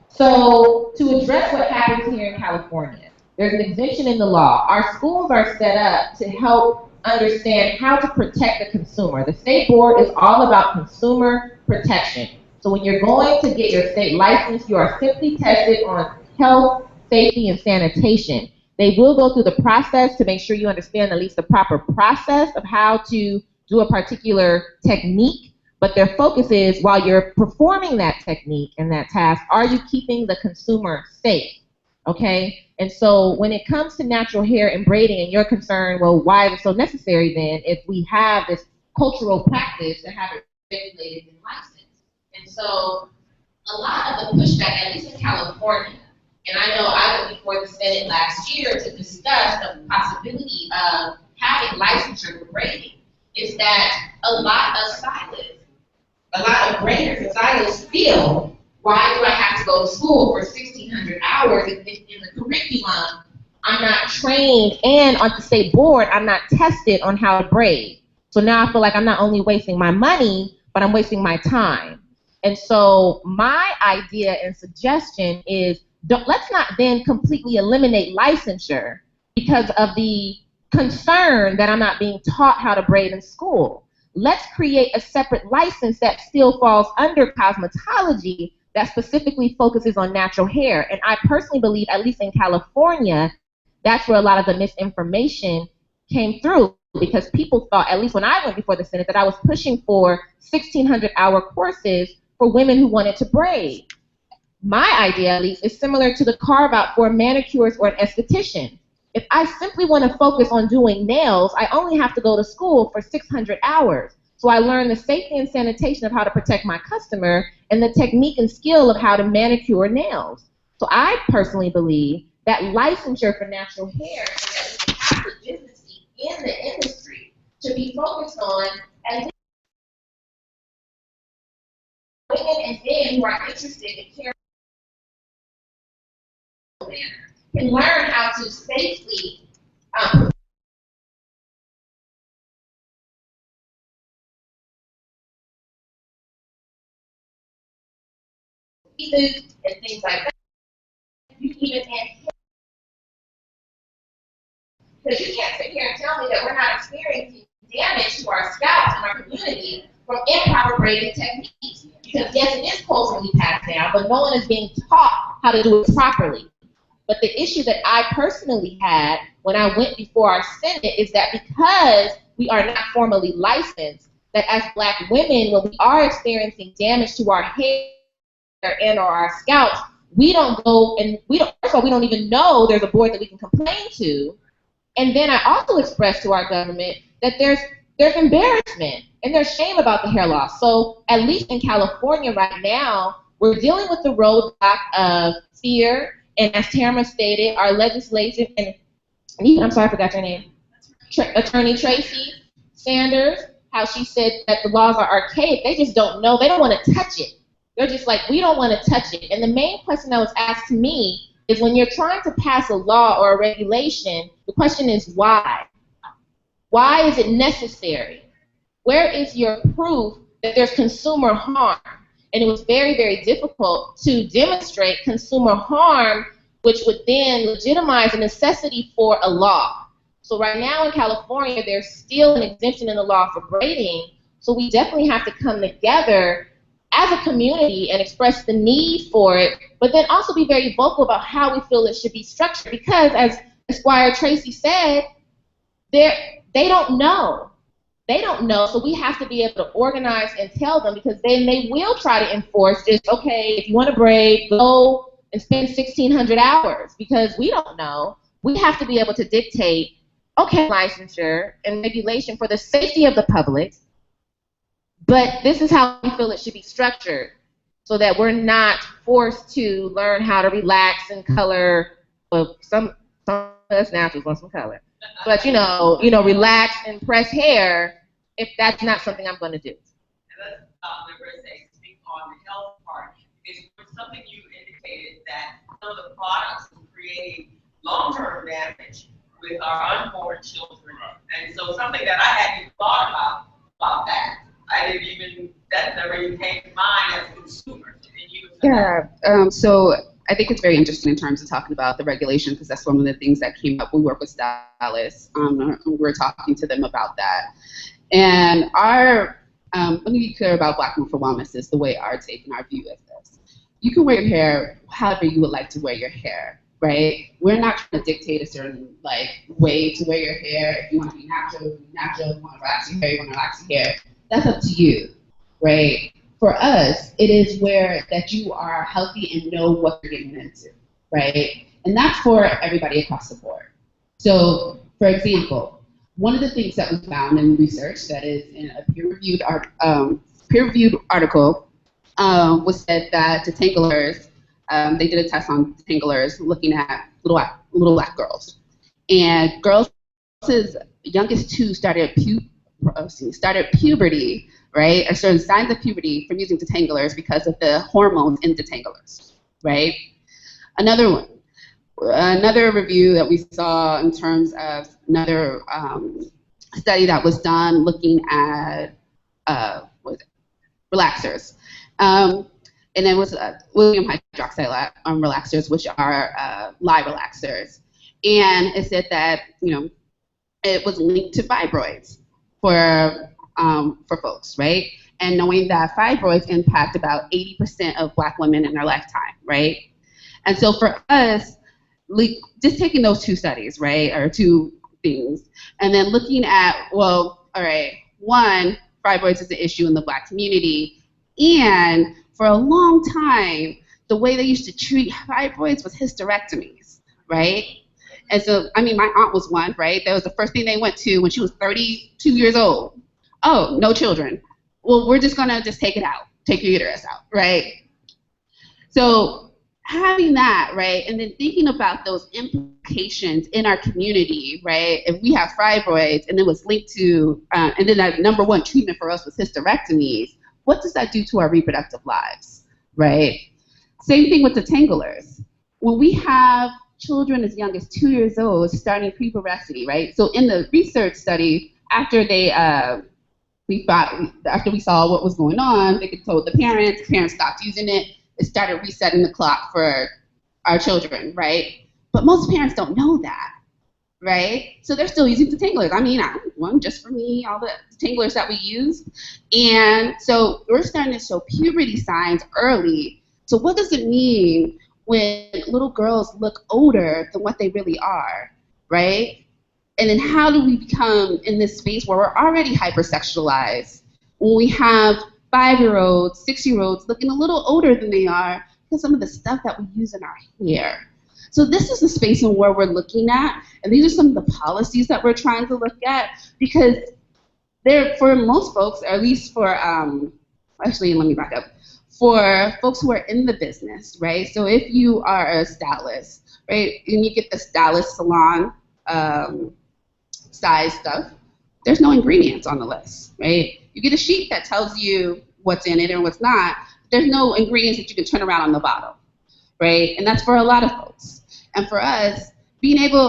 So to address what happens here in California, there's an exemption in the law. Our schools are set up to help understand how to protect the consumer. The state board is all about consumer protection. So when you're going to get your state license, you are simply tested on health, safety, and sanitation. They will go through the process to make sure you understand at least the proper process of how to do a particular technique, but their focus is, while you're performing that technique and that task, are you keeping the consumer safe? Okay? And so when it comes to natural hair and braiding, and you're concerned, well, why is it so necessary then if we have this cultural practice to have it regulated and licensed? And so a lot of the pushback, at least in California, and I know I went before the Senate last year to discuss the possibility of having licensure for braiding, is that a lot of stylists, a lot of braiders and stylists feel, why do I have to go to school for 1,600 hours if in the curriculum I'm not trained, and on the state board I'm not tested on how to braid? So now I feel like I'm not only wasting my money, but I'm wasting my time. And so my idea and suggestion is, let's not then completely eliminate licensure because of the concern that I'm not being taught how to braid in school. Let's create a separate license that still falls under cosmetology that specifically focuses on natural hair. And I personally believe, at least in California, that's where a lot of the misinformation came through, because people thought, at least when I went before the Senate, that I was pushing for 1,600-hour courses for women who wanted to braid. My idea, at least, is similar to the carve-out for a manicurist or an esthetician. If I simply want to focus on doing nails, I only have to go to school for 600 hours. So I learn the safety and sanitation of how to protect my customer and the technique and skill of how to manicure nails. So I personally believe that licensure for natural hair, and that we have the business in the industry to be focused on, and women and men who are interested in caring can learn how to safely and things like that. You can even because you can't sit here and tell me that we're not experiencing damage to our scalps and our community from improper braiding techniques. Because yes, it is culturally passed down, but no one is being taught how to do it properly. But the issue that I personally had when I went before our Senate is that because we are not formally licensed, that as Black women, when we are experiencing damage to our hair and or our scalps, we don't go and first of all, we don't even know there's a board that we can complain to. And then I also expressed to our government that there's embarrassment and there's shame about the hair loss. So at least in California right now, we're dealing with the roadblock of fear. And as Tamara stated, our legislation, and I'm sorry, I forgot your name, Attorney Tracy Sanders, how she said that the laws are archaic. They just don't know. They don't want to touch it. They're just like, we don't want to touch it. And the main question that was asked to me is, when you're trying to pass a law or a regulation, the question is why? Why is it necessary? Where is your proof that there's consumer harm? And it was very, very difficult to demonstrate consumer harm, which would then legitimize a necessity for a law. So right now in California, there's still an exemption in the law for braiding. So we definitely have to come together as a community and express the need for it, but then also be very vocal about how we feel it should be structured. Because as Esquire Tracy said, they don't know. They don't know, so we have to be able to organize and tell them, because then they will try to enforce just, okay, if you want to braid, go and spend 1,600 hours, because we don't know. We have to be able to dictate, okay, licensure and regulation for the safety of the public, but this is how we feel it should be structured, so that we're not forced to learn how to relax and color. Well, some of us naturals want some color. But relax and press hair if that's not something I'm going to do. And let's speak on the health part, because something you indicated that some of the products are creating long-term damage with our unborn children, and so something that I hadn't even thought about that. That never even came to mind as a consumer. Yeah. So I think it's very interesting in terms of talking about the regulation, because that's one of the things that came up. We work with stylists. We're talking to them about that. And let me be clear about Black Women for Wellness is the way our take and our view is this. You can wear your hair however you would like to wear your hair. right? We're not trying to dictate a certain like way to wear your hair. If you want to be natural, natural. If you want to relax your hair, you want to relax your hair. That's up to you, right? For us, it is where that you are healthy and know what you're getting into, right? And that's for everybody across the board. So, for example, one of the things that was found in research that is in a peer-reviewed article was said that detanglers, they did a test on detanglers looking at little black girls, and girls as young as 2 started puberty, right, or certain signs of puberty from using detanglers because of the hormones in detanglers, right? Another review that we saw in terms of another study that was done looking at relaxers. And it was lithium hydroxide relaxers, which are lye relaxers. And it said that, it was linked to fibroids for folks, right? And knowing that fibroids impact about 80% of Black women in their lifetime, right? And so for us, just taking those 2 studies, right, or 2 things, and then looking at, well, all right, one, fibroids is an issue in the Black community, and for a long time, the way they used to treat fibroids was hysterectomies, right? And so, I mean, my aunt was one, right? That was the first thing they went to when she was 32 years old. Oh, no children. Well, we're just gonna take it out, take your uterus out, right? So having that, right, and then thinking about those implications in our community, right? If we have fibroids and it was linked to, and then that #1 treatment for us was hysterectomies, what does that do to our reproductive lives, right? Same thing with detanglers. When we have children as young as 2 years old starting pre-puberty, right? So in the research study, after we saw what was going on, they told the parents stopped using it. It started resetting the clock for our children, right? But most parents don't know that, right? So they're still using detanglers. I mean, one just for me, all the detanglers that we use. And so we're starting to show puberty signs early. So what does it mean when little girls look older than what they really are, right? And then how do we become in this space where we're already hypersexualized when we have 5-year-olds, 6-year-olds looking a little older than they are because some of the stuff that we use in our hair. So this is the space and where we're looking at, and these are some of the policies that we're trying to look at, because for most folks, or at least for, actually, let me back up, for folks who are in the business, right? So if you are a stylist, right, and you get the Stylist Salon size stuff, there's no ingredients on the list, right? You get a sheet that tells you what's in it and what's not. There's no ingredients that you can turn around on the bottle, right? And that's for a lot of folks. And for us,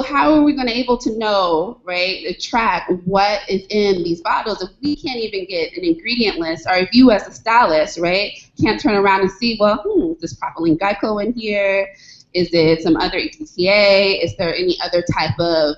how are we going to able to know, right, to track what is in these bottles if we can't even get an ingredient list, or if you as a stylist, right, can't turn around and see, well, is this propylene glycol in here? Is it some other ETCA? Is there any other type of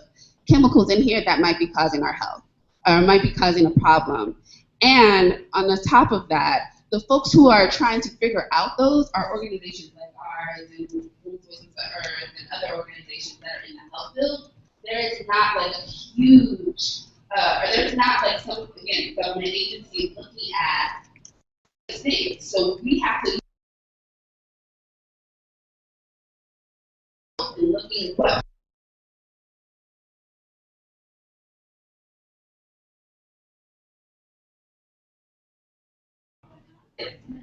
chemicals in here that might be causing our health or might be causing a problem? And on the top of that, the folks who are trying to figure out those are organizations like ours and Voices of Earth and other organizations that are in the health field. There is not like a huge, or there's not like some, again, government agencies looking at these things. So we have to be looking at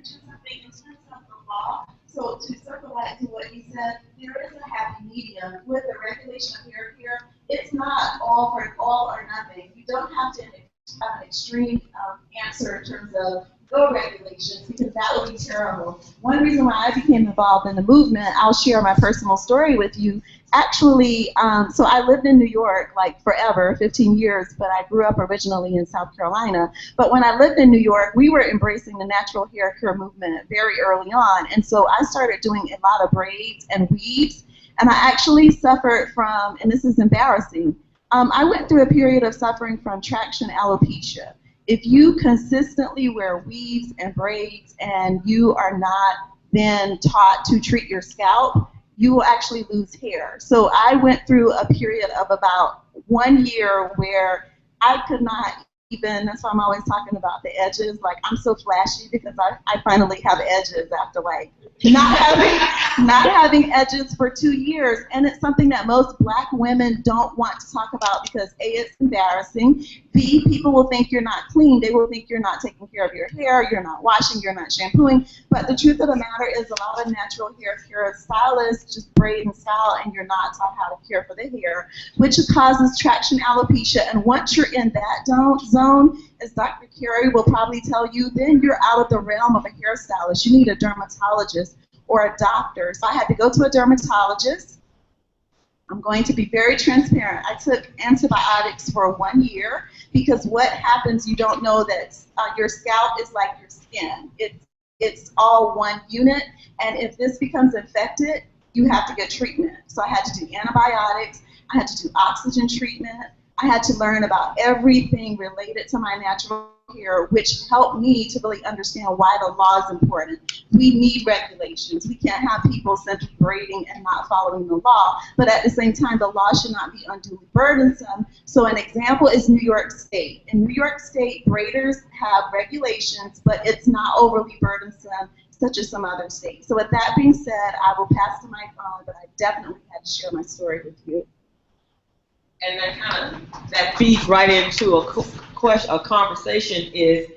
something in terms of the law. So to circle back to what you said, there is a happy medium with the regulation of hair care. It's not all or nothing. You don't have to have an extreme answer in terms of no regulations, because that would be terrible. One reason why I became involved in the movement, I'll share my personal story with you. Actually, so I lived in New York like forever, 15 years, but I grew up originally in South Carolina. But when I lived in New York, we were embracing the natural hair care movement very early on. And so I started doing a lot of braids and weaves. And I actually suffered from, and this is embarrassing, I went through a period of suffering from traction alopecia. If you consistently wear weaves and braids and you are not then taught to treat your scalp, you will actually lose hair. So I went through a period of about 1 year where I could not even, that's why I'm always talking about the edges. Like, I'm so flashy because I finally have edges after like not having edges for 2 years. And it's something that most Black women don't want to talk about because A, it's embarrassing. B, people will think you're not clean. They will think you're not taking care of your hair, you're not washing, you're not shampooing. But the truth of the matter is a lot of natural hair, if you're a stylist, just braid and style and you're not taught how to care for the hair, which causes traction alopecia. And once you're in that zone, as Dr. Kari will probably tell you, then you're out of the realm of a hairstylist. You need a dermatologist or a doctor. So I had to go to a dermatologist. I'm going to be very transparent. I took antibiotics for 1 year because what happens, you don't know that your scalp is like your skin. It's all one unit, and if this becomes infected, you have to get treatment. So I had to do antibiotics, I had to do oxygen treatment, I had to learn about everything related to my natural hair, which helped me to really understand why the law is important. We need regulations. We can't have people simply braiding and not following the law, but at the same time, the law should not be unduly burdensome. So an example is New York State. In New York State, braiders have regulations, but it's not overly burdensome, such as some other states. So with that being said, I will pass the mic on, but I definitely had to share my story with you. And that feeds right into a conversation is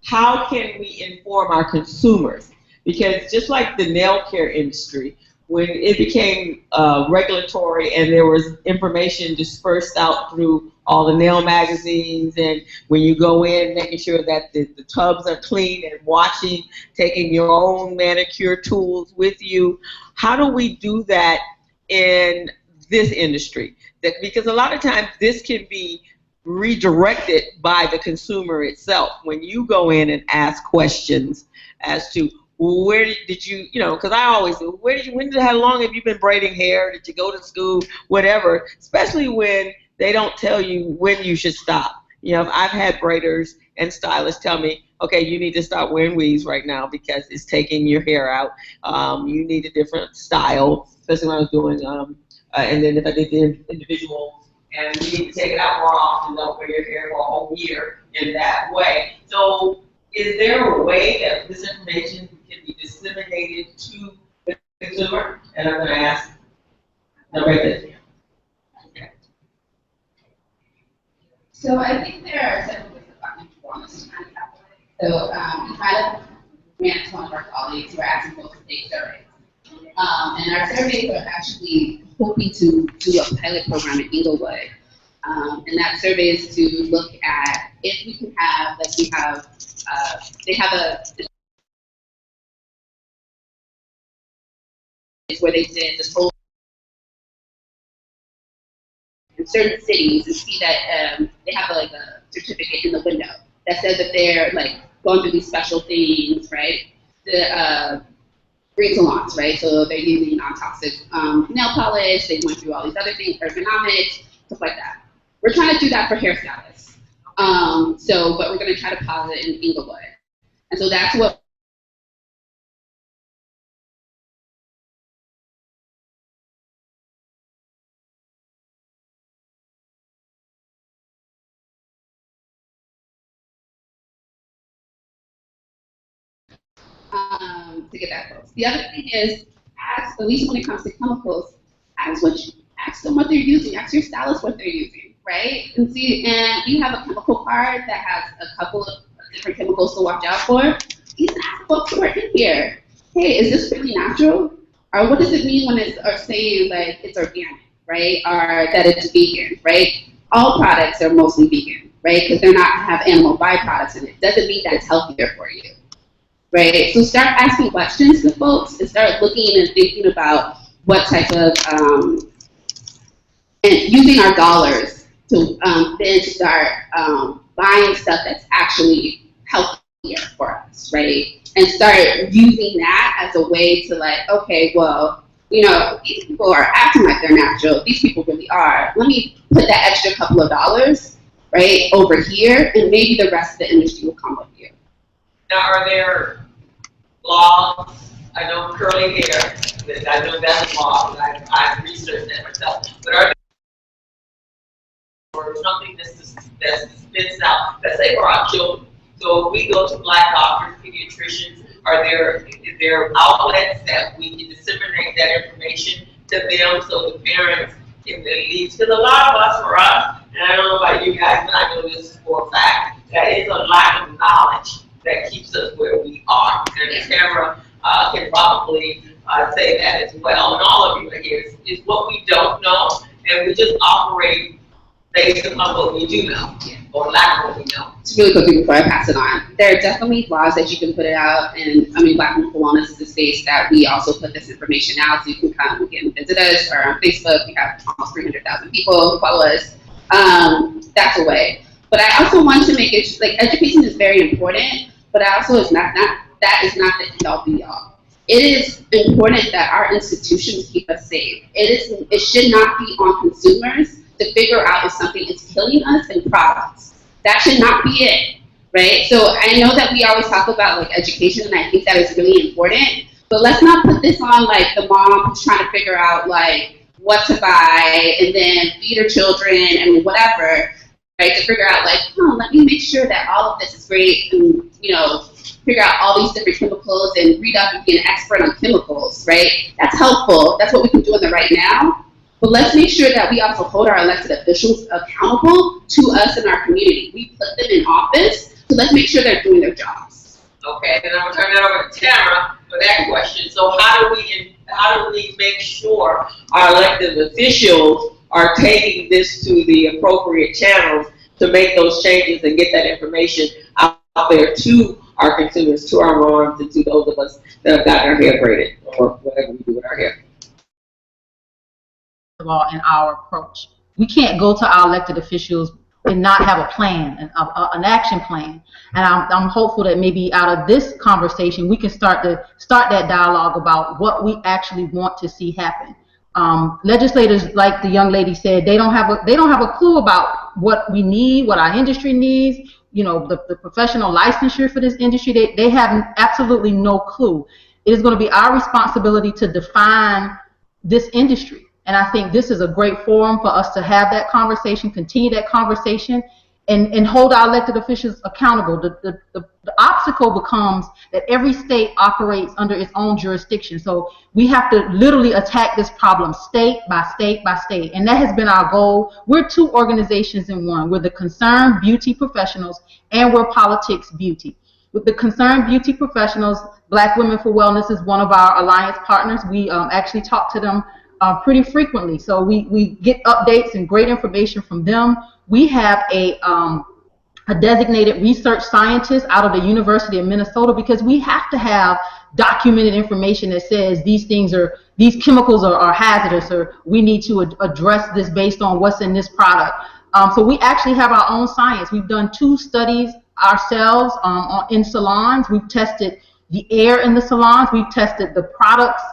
how can we inform our consumers? Because just like the nail care industry, when it became regulatory and there was information dispersed out through all the nail magazines, and when you go in, making sure that the tubs are clean and washing, taking your own manicure tools with you, how do we do that in this industry? Because a lot of times this can be redirected by the consumer itself. When you go in and ask questions as to where did you, because I always do, how long have you been braiding hair? Did you go to school? Whatever, especially when they don't tell you when you should stop. I've had braiders and stylists tell me, okay, you need to stop wearing weaves right now because it's taking your hair out. You need a different style, especially when I was doing and then if I did the individual, and you need to take it out more often, don't wear your hair for a whole year in that way. So is there a way that this information can be disseminated to the consumer? And I'm going to ask, no, right there. Okay. So I think there are several ways that people want us to kind of calculate. So we kind of ran to one of our colleagues who are asking folks to take surveys. And our surveys are actually hoping to do a pilot program in Inglewood. And that survey is to look at if we can have, they have where they did this whole in certain cities and see that they have a certificate in the window that says that they're going through these special things, right? The green salons, right? So they're using non-toxic nail polish. They went through all these other things, ergonomics, stuff like that. We're trying to do that for hairstylists. But we're going to try to pilot it in Inglewood. And so that's what to get that close. The other thing is, ask, at least when it comes to chemicals, ask them what they're using. Ask your stylist what they're using, right? And see, and we have a chemical card that has a couple of different chemicals to watch out for. You can ask folks who are in here, hey, is this really natural? Or what does it mean when it's saying it's organic, right? Or that it's vegan, right? All products are mostly vegan, right? Because they're not have animal byproducts in it. Doesn't mean that it's healthier for you. Right, so start asking questions to folks and start looking and thinking about what type of, and using our dollars to then start buying stuff that's actually healthier for us, right? And start using that as a way to okay, well, these people are acting like they're natural. These people really are. Let me put that extra couple of dollars, right, over here, and maybe the rest of the industry will come with you. Now, are there laws? I know curly hair I know that's law, and I've researched that myself. But are or something that spits out, let's say for our children. So if we go to Black doctors, pediatricians, are there outlets that we can disseminate that information to them so the parents, if they leave, because a lot of us, for us, and I don't know about you guys, but I know this for a fact, that is a lack of knowledge that keeps us where we are. And Tamara can probably say that as well. And all of you here is what we don't know, and we just operate based upon what we do know, or lack of what we know. It's really quickly before I pass it on. There are definitely laws that you can put it out, and I mean, Black Women for Wellness is a space that we also put this information out, so you can come and visit us, or on Facebook, we have almost 300,000 people who follow us. That's a way. But I also want to make it, like, education is very important, but I also is not that is not the end-all be-all. It is important that our institutions keep us safe. It should not be on consumers to figure out if something is killing us in products. That should not be it, right? So I know that we always talk about like education, and I think that is really important, but let's not put this on like the mom who's trying to figure out like what to buy and then feed her children and whatever, right? To figure out like, let me make sure that all of this is great and, you know, figure out all these different chemicals and read up and be an expert on chemicals, right? That's helpful. That's what we can do in the right now. But let's make sure that we also hold our elected officials accountable to us in our community. We put them in office, so let's make sure they're doing their jobs. Okay, then I'm gonna turn it over to Tamara for that question. So how do we make sure our elected officials are taking this to the appropriate channels to make those changes and get that information out there to our consumers, to our moms, and to those of us that have gotten our hair braided or whatever we do with our hair? Law and our approach. We can't go to our elected officials and not have a plan, an action plan. And I'm hopeful that maybe out of this conversation we can start that dialogue about what we actually want to see happen. Legislators, like the young lady said, they don't have a clue about what we need, what our industry needs. You know, the professional licensure for this industry, they have absolutely no clue. It is going to be our responsibility to define this industry. And I think this is a great forum for us to have that conversation, continue that conversation, and hold our elected officials accountable. The obstacle becomes that every state operates under its own jurisdiction. So we have to literally attack this problem state by state by state. And that has been our goal. We're two organizations in one. We're the Concerned Beauty Professionals, and we're Politics Beauty. With the Concerned Beauty Professionals, Black Women for Wellness is one of our alliance partners. We actually talk to them pretty frequently. So we get updates and great information from them. We have a designated research scientist out of the University of Minnesota, because we have to have documented information that says these chemicals are hazardous, or we need to address this based on what's in this product. So we actually have our own science. We've done 2 studies ourselves in salons. We've tested the air in the salons. We've tested the products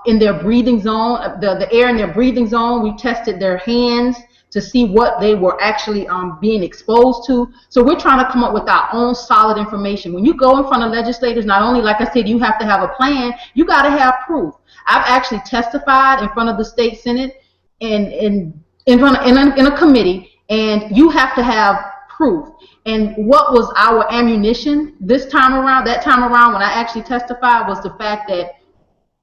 in their breathing zone, the air in their breathing zone. We tested their hands to see what they were actually being exposed to. So we're trying to come up with our own solid information. When you go in front of legislators, not only, like I said, you have to have a plan, you got to have proof. I've actually testified in front of the state senate in a committee, and you have to have proof. And what was our ammunition this time around, that time around when I actually testified, was the fact that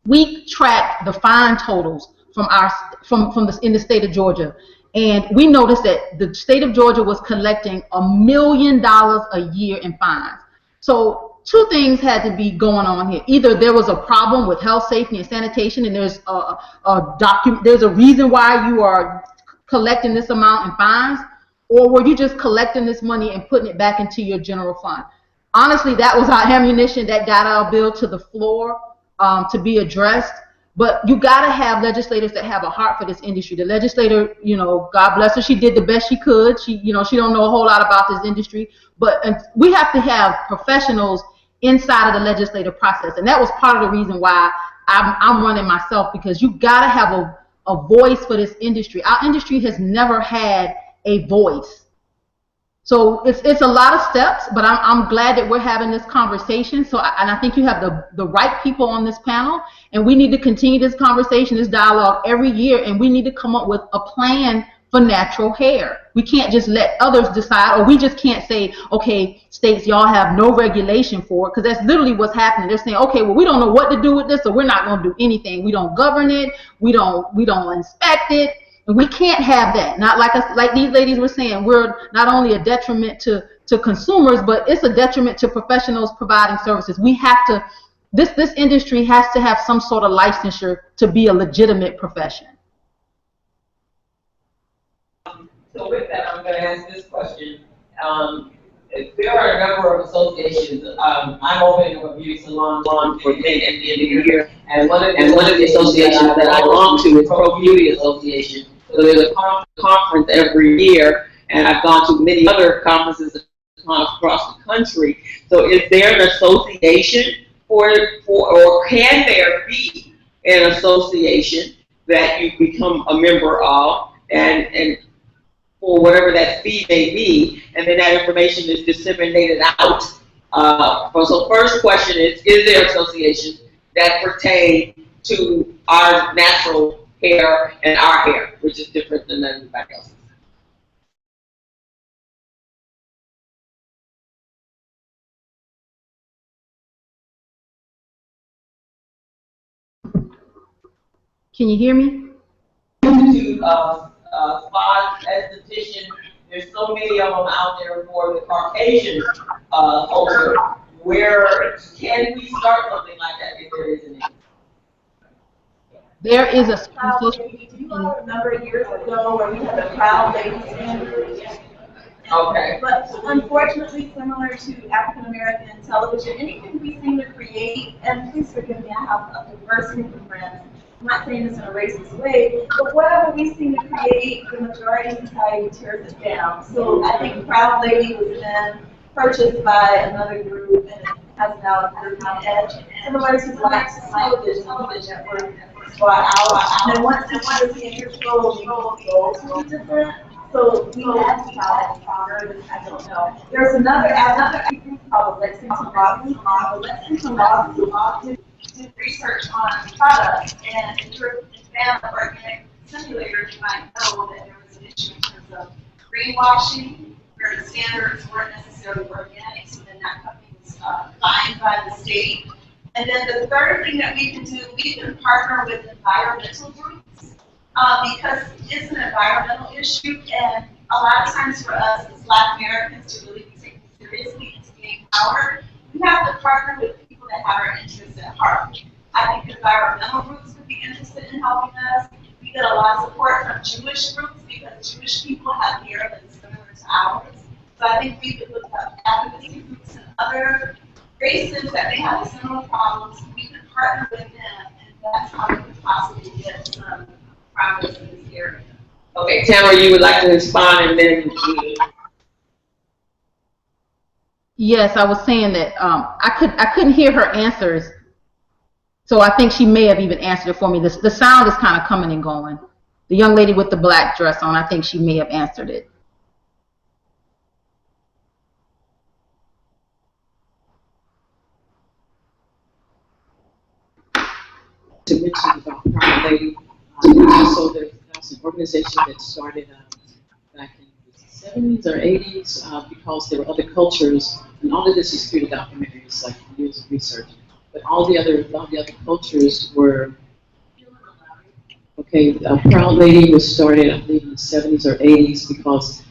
we tracked the fine totals in the state of Georgia, and we noticed that the state of Georgia was collecting $1 million a year in fines. So 2 things had to be going on here. Either there was a problem with health, safety, and sanitation, and there's a reason why you are collecting this amount in fines, or were you just collecting this money and putting it back into your general fund? Honestly, that was our ammunition that got our bill to the floor to be addressed. But you got to have legislators that have a heart for this industry. The legislator, you know, God bless her, she did the best she could. She don't know a whole lot about this industry, but we have to have professionals inside of the legislative process, and that was part of the reason why I'm running myself, because you got to have a voice for this industry. Our industry has never had a voice. So it's a lot of steps, but I'm glad that we're having this conversation. So and I think you have the right people on this panel, and we need to continue this conversation, this dialogue every year, and we need to come up with a plan for natural hair. We can't just let others decide, or we just can't say, okay, states, y'all have no regulation for it, because that's literally what's happening. They're saying, okay, well, we don't know what to do with this, so we're not going to do anything. We don't govern it. We don't inspect it. And we can't have that. Not like these ladies were saying, we're not only a detriment to consumers, but it's a detriment to professionals providing services. We have to, this industry has to have some sort of licensure to be a legitimate profession. So with that, I'm going to ask this question. There are a number of associations. I'm opening up a beauty salon for men at the end of the year, and one of the associations that I belong to is Pro Beauty Association. So there's a conference every year, and I've gone to many other conferences across the country. So is there an association or can there be an association that you become a member of, and for whatever that fee may be, and then that information is disseminated out? So first question is there associations that pertain to our natural hair and our hair, which is different than everybody else's? Can you hear me? To spas, esthetician, there's so many of them out there for the Caucasian culture. Where can we start something like that if there isn't any? There is a Do you all remember years ago where we had a proud lady standard? Okay. But unfortunately, similar to African American television, anything we seem to create, and please forgive me, I have a diverse group of friends. I'm not saying this in a racist way, but whatever we seem to create, the majority of society tears it down. So I think Proud Lady was then purchased by another group and has now a European edge. Similar to Black television network brought out. And then once the European control, the whole goals will be different. So we had to try that stronger. I don't know. There's another group called Lexington Lexington do research on products, and if you're a fan of organic simulators, you might know that there was an issue in terms of greenwashing, where the standards weren't necessarily organic, so then that company was fined by the state. And then the third thing that we can do, we can partner with environmental groups, because it's an environmental issue, and a lot of times for us as Black Americans to really be taken seriously and to gain power, we have to partner with people that have our interests at heart. I think environmental groups would be interested in helping us. We get a lot of support from Jewish groups because Jewish people have hair that's similar to ours. So I think we could look up advocacy groups and other races that may have similar problems. We could partner with them, and that's how we could possibly get some progress in this area. Okay, Tamara, you would like to respond, and then Yes, I was saying that I couldn't hear her answers, so I think she may have even answered it for me. The sound is kind of coming and going. The young lady with the black dress on, I think she may have answered it. To mention about Proud Lady, also there's an organization that started back in the 70s or 80s because there were other cultures, and all of this is through the documentaries, like years of research. But all the other cultures were okay. Proud Lady was started, I believe, in the 70s or 80s because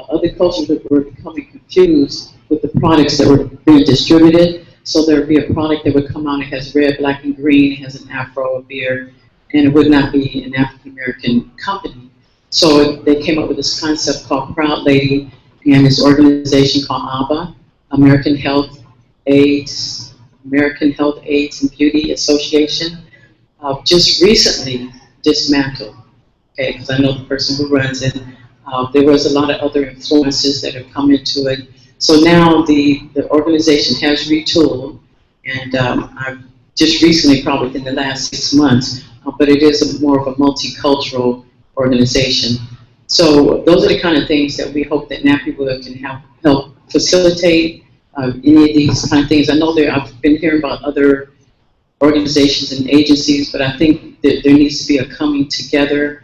other cultures were becoming confused with the products that were being distributed. So there would be a product that would come out, it has red, black, and green, it has an afro, a beard, and it would not be an African-American company. So they came up with this concept called Proud Lady and this organization called ABBA, American Health AIDS and Beauty Association, just recently dismantled, okay, because I know the person who runs it. There was a lot of other influences that have come into it. So now the organization has retooled, and I've just recently, probably within the last 6 months, but it is more of a multicultural organization. So those are the kind of things that we hope that Nappywood can help facilitate any of these kind of things. I know I've been hearing about other organizations and agencies, but I think that there needs to be a coming together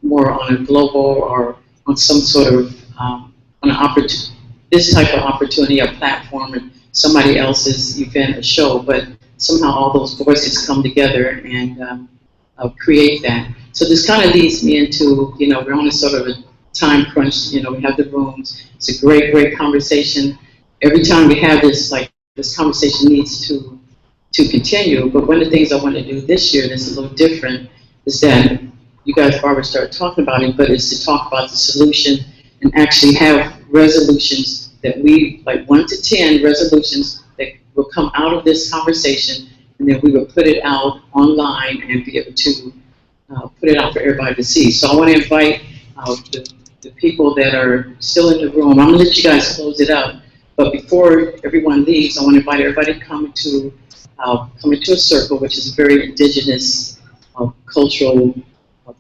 more on a global or on some sort of on an this type of opportunity, a platform, and somebody else's event or show, but somehow all those voices come together and create that. So this kind of leads me into, we're on a sort of a time crunch, we have the rooms. It's a great, great conversation. Every time we have this, this conversation needs to continue, but one of the things I want to do this year that's a little different is that you guys have already started talking about it, but it's to talk about the solution and actually have resolutions that we, like 1 to 10 resolutions that will come out of this conversation, and then we will put it out online and be able to put it out for everybody to see. So I want to invite the people that are still in the room. I'm going to let you guys close it up, but before everyone leaves, I want to invite everybody to come into a circle, which is a very indigenous cultural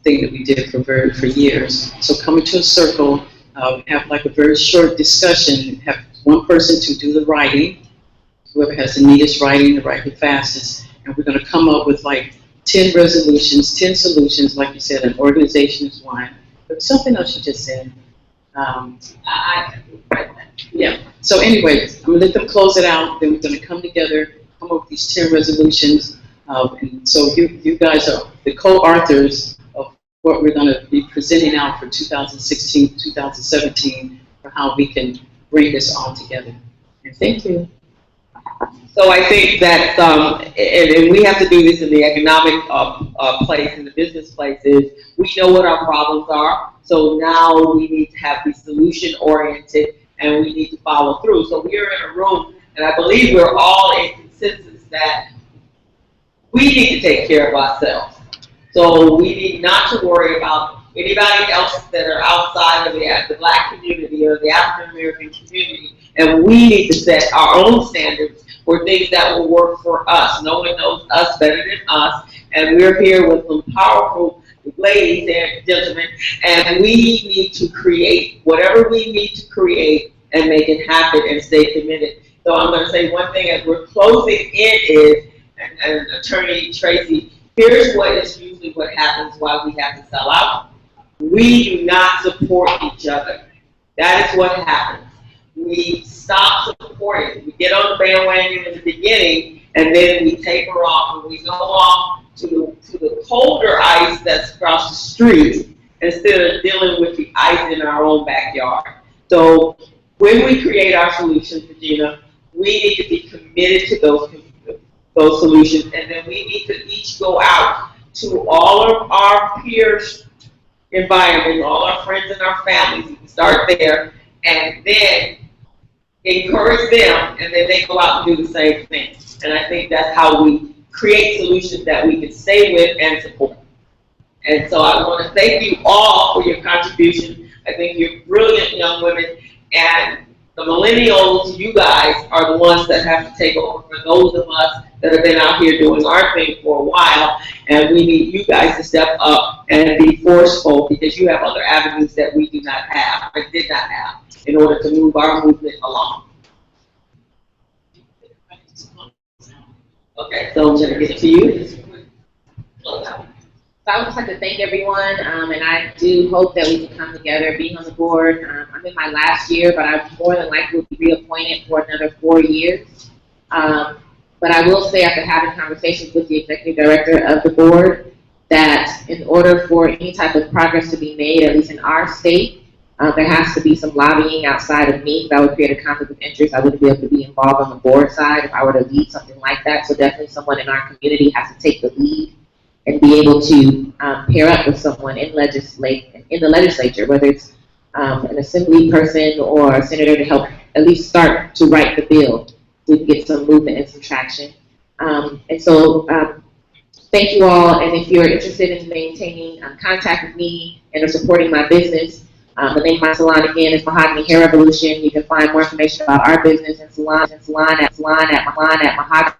thing that we did for years. So come into a circle, have like a very short discussion, have one person to do the writing, whoever has the neatest writing, to write the fastest, and we're going to come up with like 10 resolutions, 10 solutions, like you said, an organization is one. But something else you just said. Yeah. So anyway, I'm going to let them close it out, then we're going to come together, come up with these 10 resolutions, and so you guys are the co-authors of what we're going to be presenting out for 2016, 2017, for how we can bring this all together. And thank you. So I think that, and we have to do this in the economic place, in the business place, is we know what our problems are. So now we need to have be solution oriented, and we need to follow through. So we're in a room, and I believe we're all in consensus that we need to take care of ourselves. So we need not to worry about anybody else that are outside of the Black community or the African American community, and we need to set our own standards for things that will work for us. No one knows us better than us, and we're here with some powerful ladies and gentlemen, and we need to create whatever we need to create and make it happen and stay committed. So I'm going to say one thing as we're closing in is, and Attorney Tracy, here's what is usually what happens while we have to sell out. We do not support each other. That is what happens. We stop supporting. We get on the bandwagon in the beginning, and then we taper off, and we go off to the colder ice that's across the street instead of dealing with the ice in our own backyard. So when we create our solutions, Regina, we need to be committed to those solutions, and then we need to each go out to all of our peers' environments, all our friends and our families. We can start there, and then encourage them, and then they go out and do the same thing. And I think that's how we create solutions that we can stay with and support. And so I want to thank you all for your contribution. I think you're brilliant young women, and the millennials, you guys, are the ones that have to take over for those of us that have been out here doing our thing for a while, and we need you guys to step up and be forceful, because you have other avenues that we do not have, or did not have, in order to move our movement along. Okay, so I'm going to get to you. So I would just like to thank everyone, and I do hope that we can come together, being on the board. I'm in my last year, but I more than likely will be reappointed for another 4 years. But I will say, after having conversations with the executive director of the board, that in order for any type of progress to be made, at least in our state, there has to be some lobbying outside of me. That would create a conflict of interest. I wouldn't be able to be involved on the board side if I were to lead something like that. So definitely someone in our community has to take the lead and be able to pair up with someone in the legislature, whether it's an assembly person or a senator, to help at least start to write the bill. We can get some movement and some traction. And so thank you all, and if you're interested in maintaining contact with me and or supporting my business, the name of my salon again is Mahogany Hair Revolution. You can find more information about our business and salon at Mahogany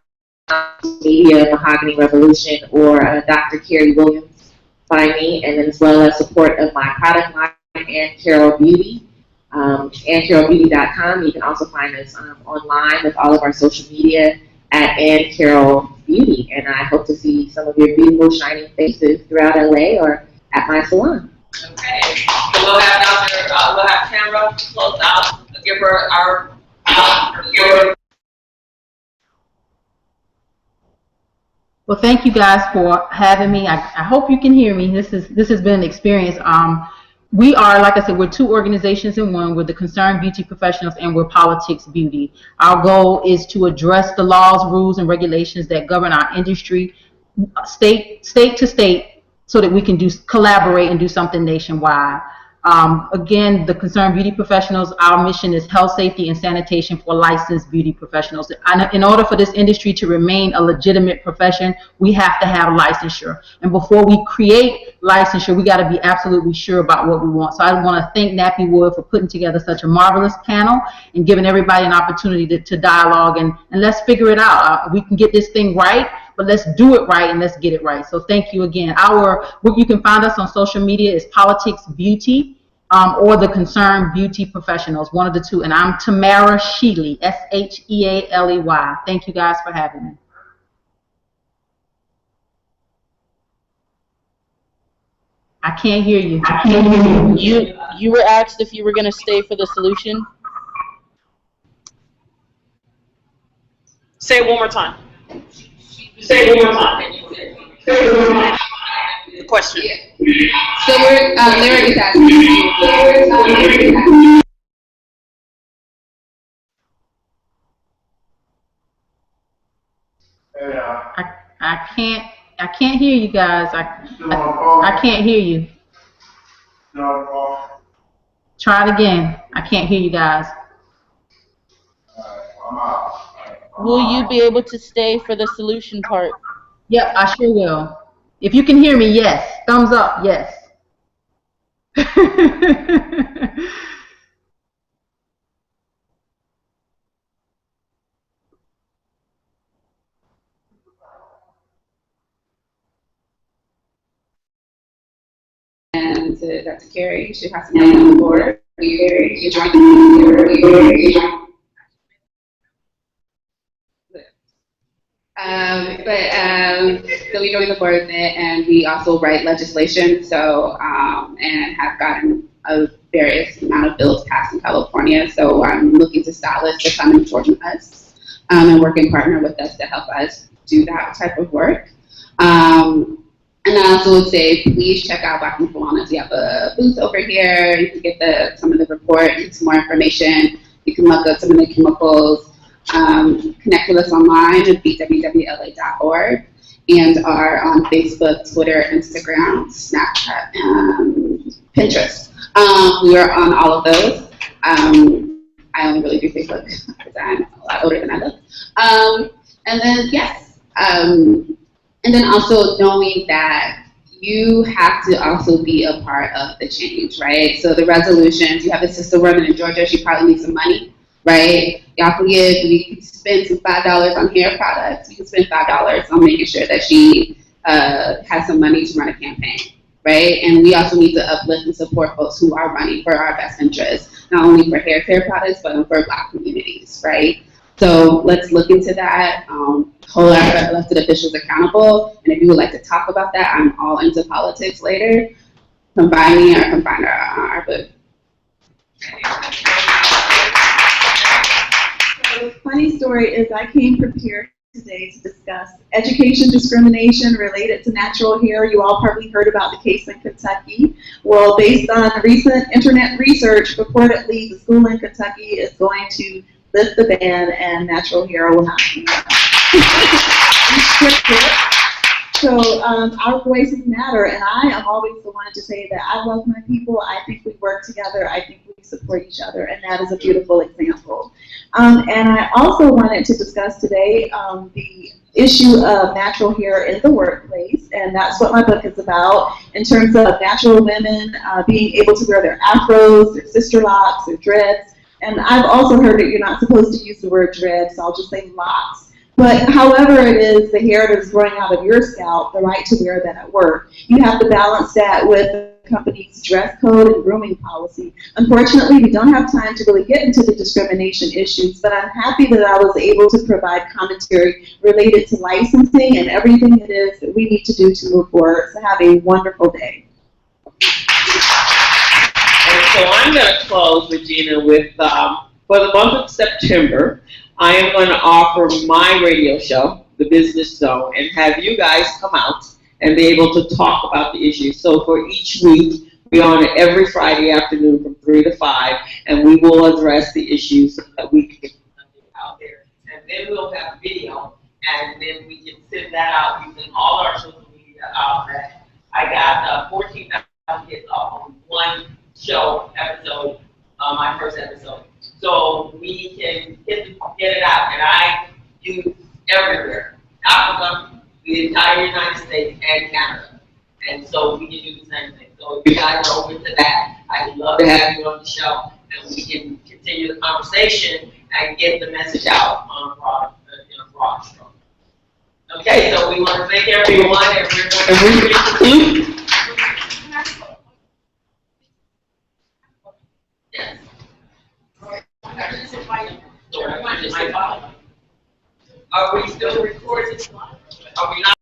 Media, Mahogany Revolution, or Dr. Kari Williams. Find me, and then as well as support of my product line Ann Carroll Beauty, AnnCarrollBeauty.com. You can also find us online with all of our social media at Ann Carroll Beauty. And I hope to see some of your beautiful, shining faces throughout LA or at my salon. Okay, so we'll have Tamara close out, give her our, Well, thank you guys for having me. I hope you can hear me. This has been an experience. We are, like I said, we're two organizations in one. We're the Concerned Beauty Professionals and we're Politics Beauty. Our goal is to address the laws, rules, and regulations that govern our industry, state to state, so that we can collaborate and do something nationwide. Again, the Concerned Beauty Professionals, our mission is health, safety, and sanitation for licensed beauty professionals. In order for this industry to remain a legitimate profession, we have to have licensure. And before we create licensure, we got to be absolutely sure about what we want. So I want to thank Nappywood for putting together such a marvelous panel and giving everybody an opportunity to dialogue, and let's figure it out. We can get this thing right, but let's do it right and let's get it right. So thank you again. You can find us on social media is Politics Beauty or the Concerned Beauty Professionals, one of the two. And I'm Tamara Shealy, Shealy. Thank you guys for having me. I can't hear you. You were asked if you were going to stay for the solution. Say it one more time. say it one more time. Question. So we're, Lyric is asking. I can't hear you guys. I can't hear you. Try it again. I can't hear you guys. Will you be able to stay for the solution part? Yep, I sure will. If you can hear me, yes. Thumbs up, yes. And to Dr. Kari, she has to be on the board. You joined the so we joined the board with it, and we also write legislation. So and have gotten a various amount of bills passed in California. So I'm looking to Stylist to come and join us and work and partner with us to help us do that type of work. And I also would say, please check out Black and Salon. We have a booth over here. You can get some of the report, get some more information. You can look up some of the chemicals. Connect with us online at bwwla.org and are on Facebook, Twitter, Instagram, Snapchat, and Pinterest. We are on all of those. I only really do Facebook because I'm a lot older than I look. And then, yes. And then also knowing that you have to also be a part of the change, right? So the resolutions, you have a sister woman in Georgia, she probably needs some money, right? Y'all can we can spend some $5 on hair products. We can spend $5 on making sure that she has some money to run a campaign, right? And we also need to uplift and support folks who are running for our best interests, not only for hair care products, but for Black communities, right? So let's look into that, hold our elected officials accountable, and if you would like to talk about that, I'm all into politics later. Come find me or come find our booth. So the funny story is I came prepared today to discuss education discrimination related to natural hair. You all probably heard about the case in Kentucky. Well, based on recent internet research, reportedly the school in Kentucky is going to lift the ban and natural hair will not be restricted. So our voices matter, and I am always the one to say that I love my people. I think we work together. I think we support each other, and that is a beautiful example. And I also wanted to discuss today the issue of natural hair in the workplace, and that's what my book is about in terms of natural women being able to wear their afros, their sister locks, their dreads. And I've also heard that you're not supposed to use the word dread, so I'll just say locks. But however it is, the hair that is growing out of your scalp, the right to wear that at work, you have to balance that with the company's dress code and grooming policy. Unfortunately, we don't have time to really get into the discrimination issues, but I'm happy that I was able to provide commentary related to licensing and everything it is that we need to do to move forward. So have a wonderful day. And so I'm going to close, Regina, with, for the month of September, I am going to offer my radio show, The Business Zone, and have you guys come out and be able to talk about the issues. So for each week, we on it every Friday afternoon from 3 to 5, and we will address the issues so that we can get out there. And then we'll have video, and then we can send that out using all our social media outlets. I got 14,000 hits on one show episode, my first episode. So we can get it out, and I use everywhere, Africa, the entire United States, and Canada. And so we can do the same thing. So if you guys are open to that, I'd love to have you on the show, and we can continue the conversation and get the message out on a broad stroke. Okay, so we want to thank everyone, and we're going to conclude. Yes. Are we still recording? Are we not?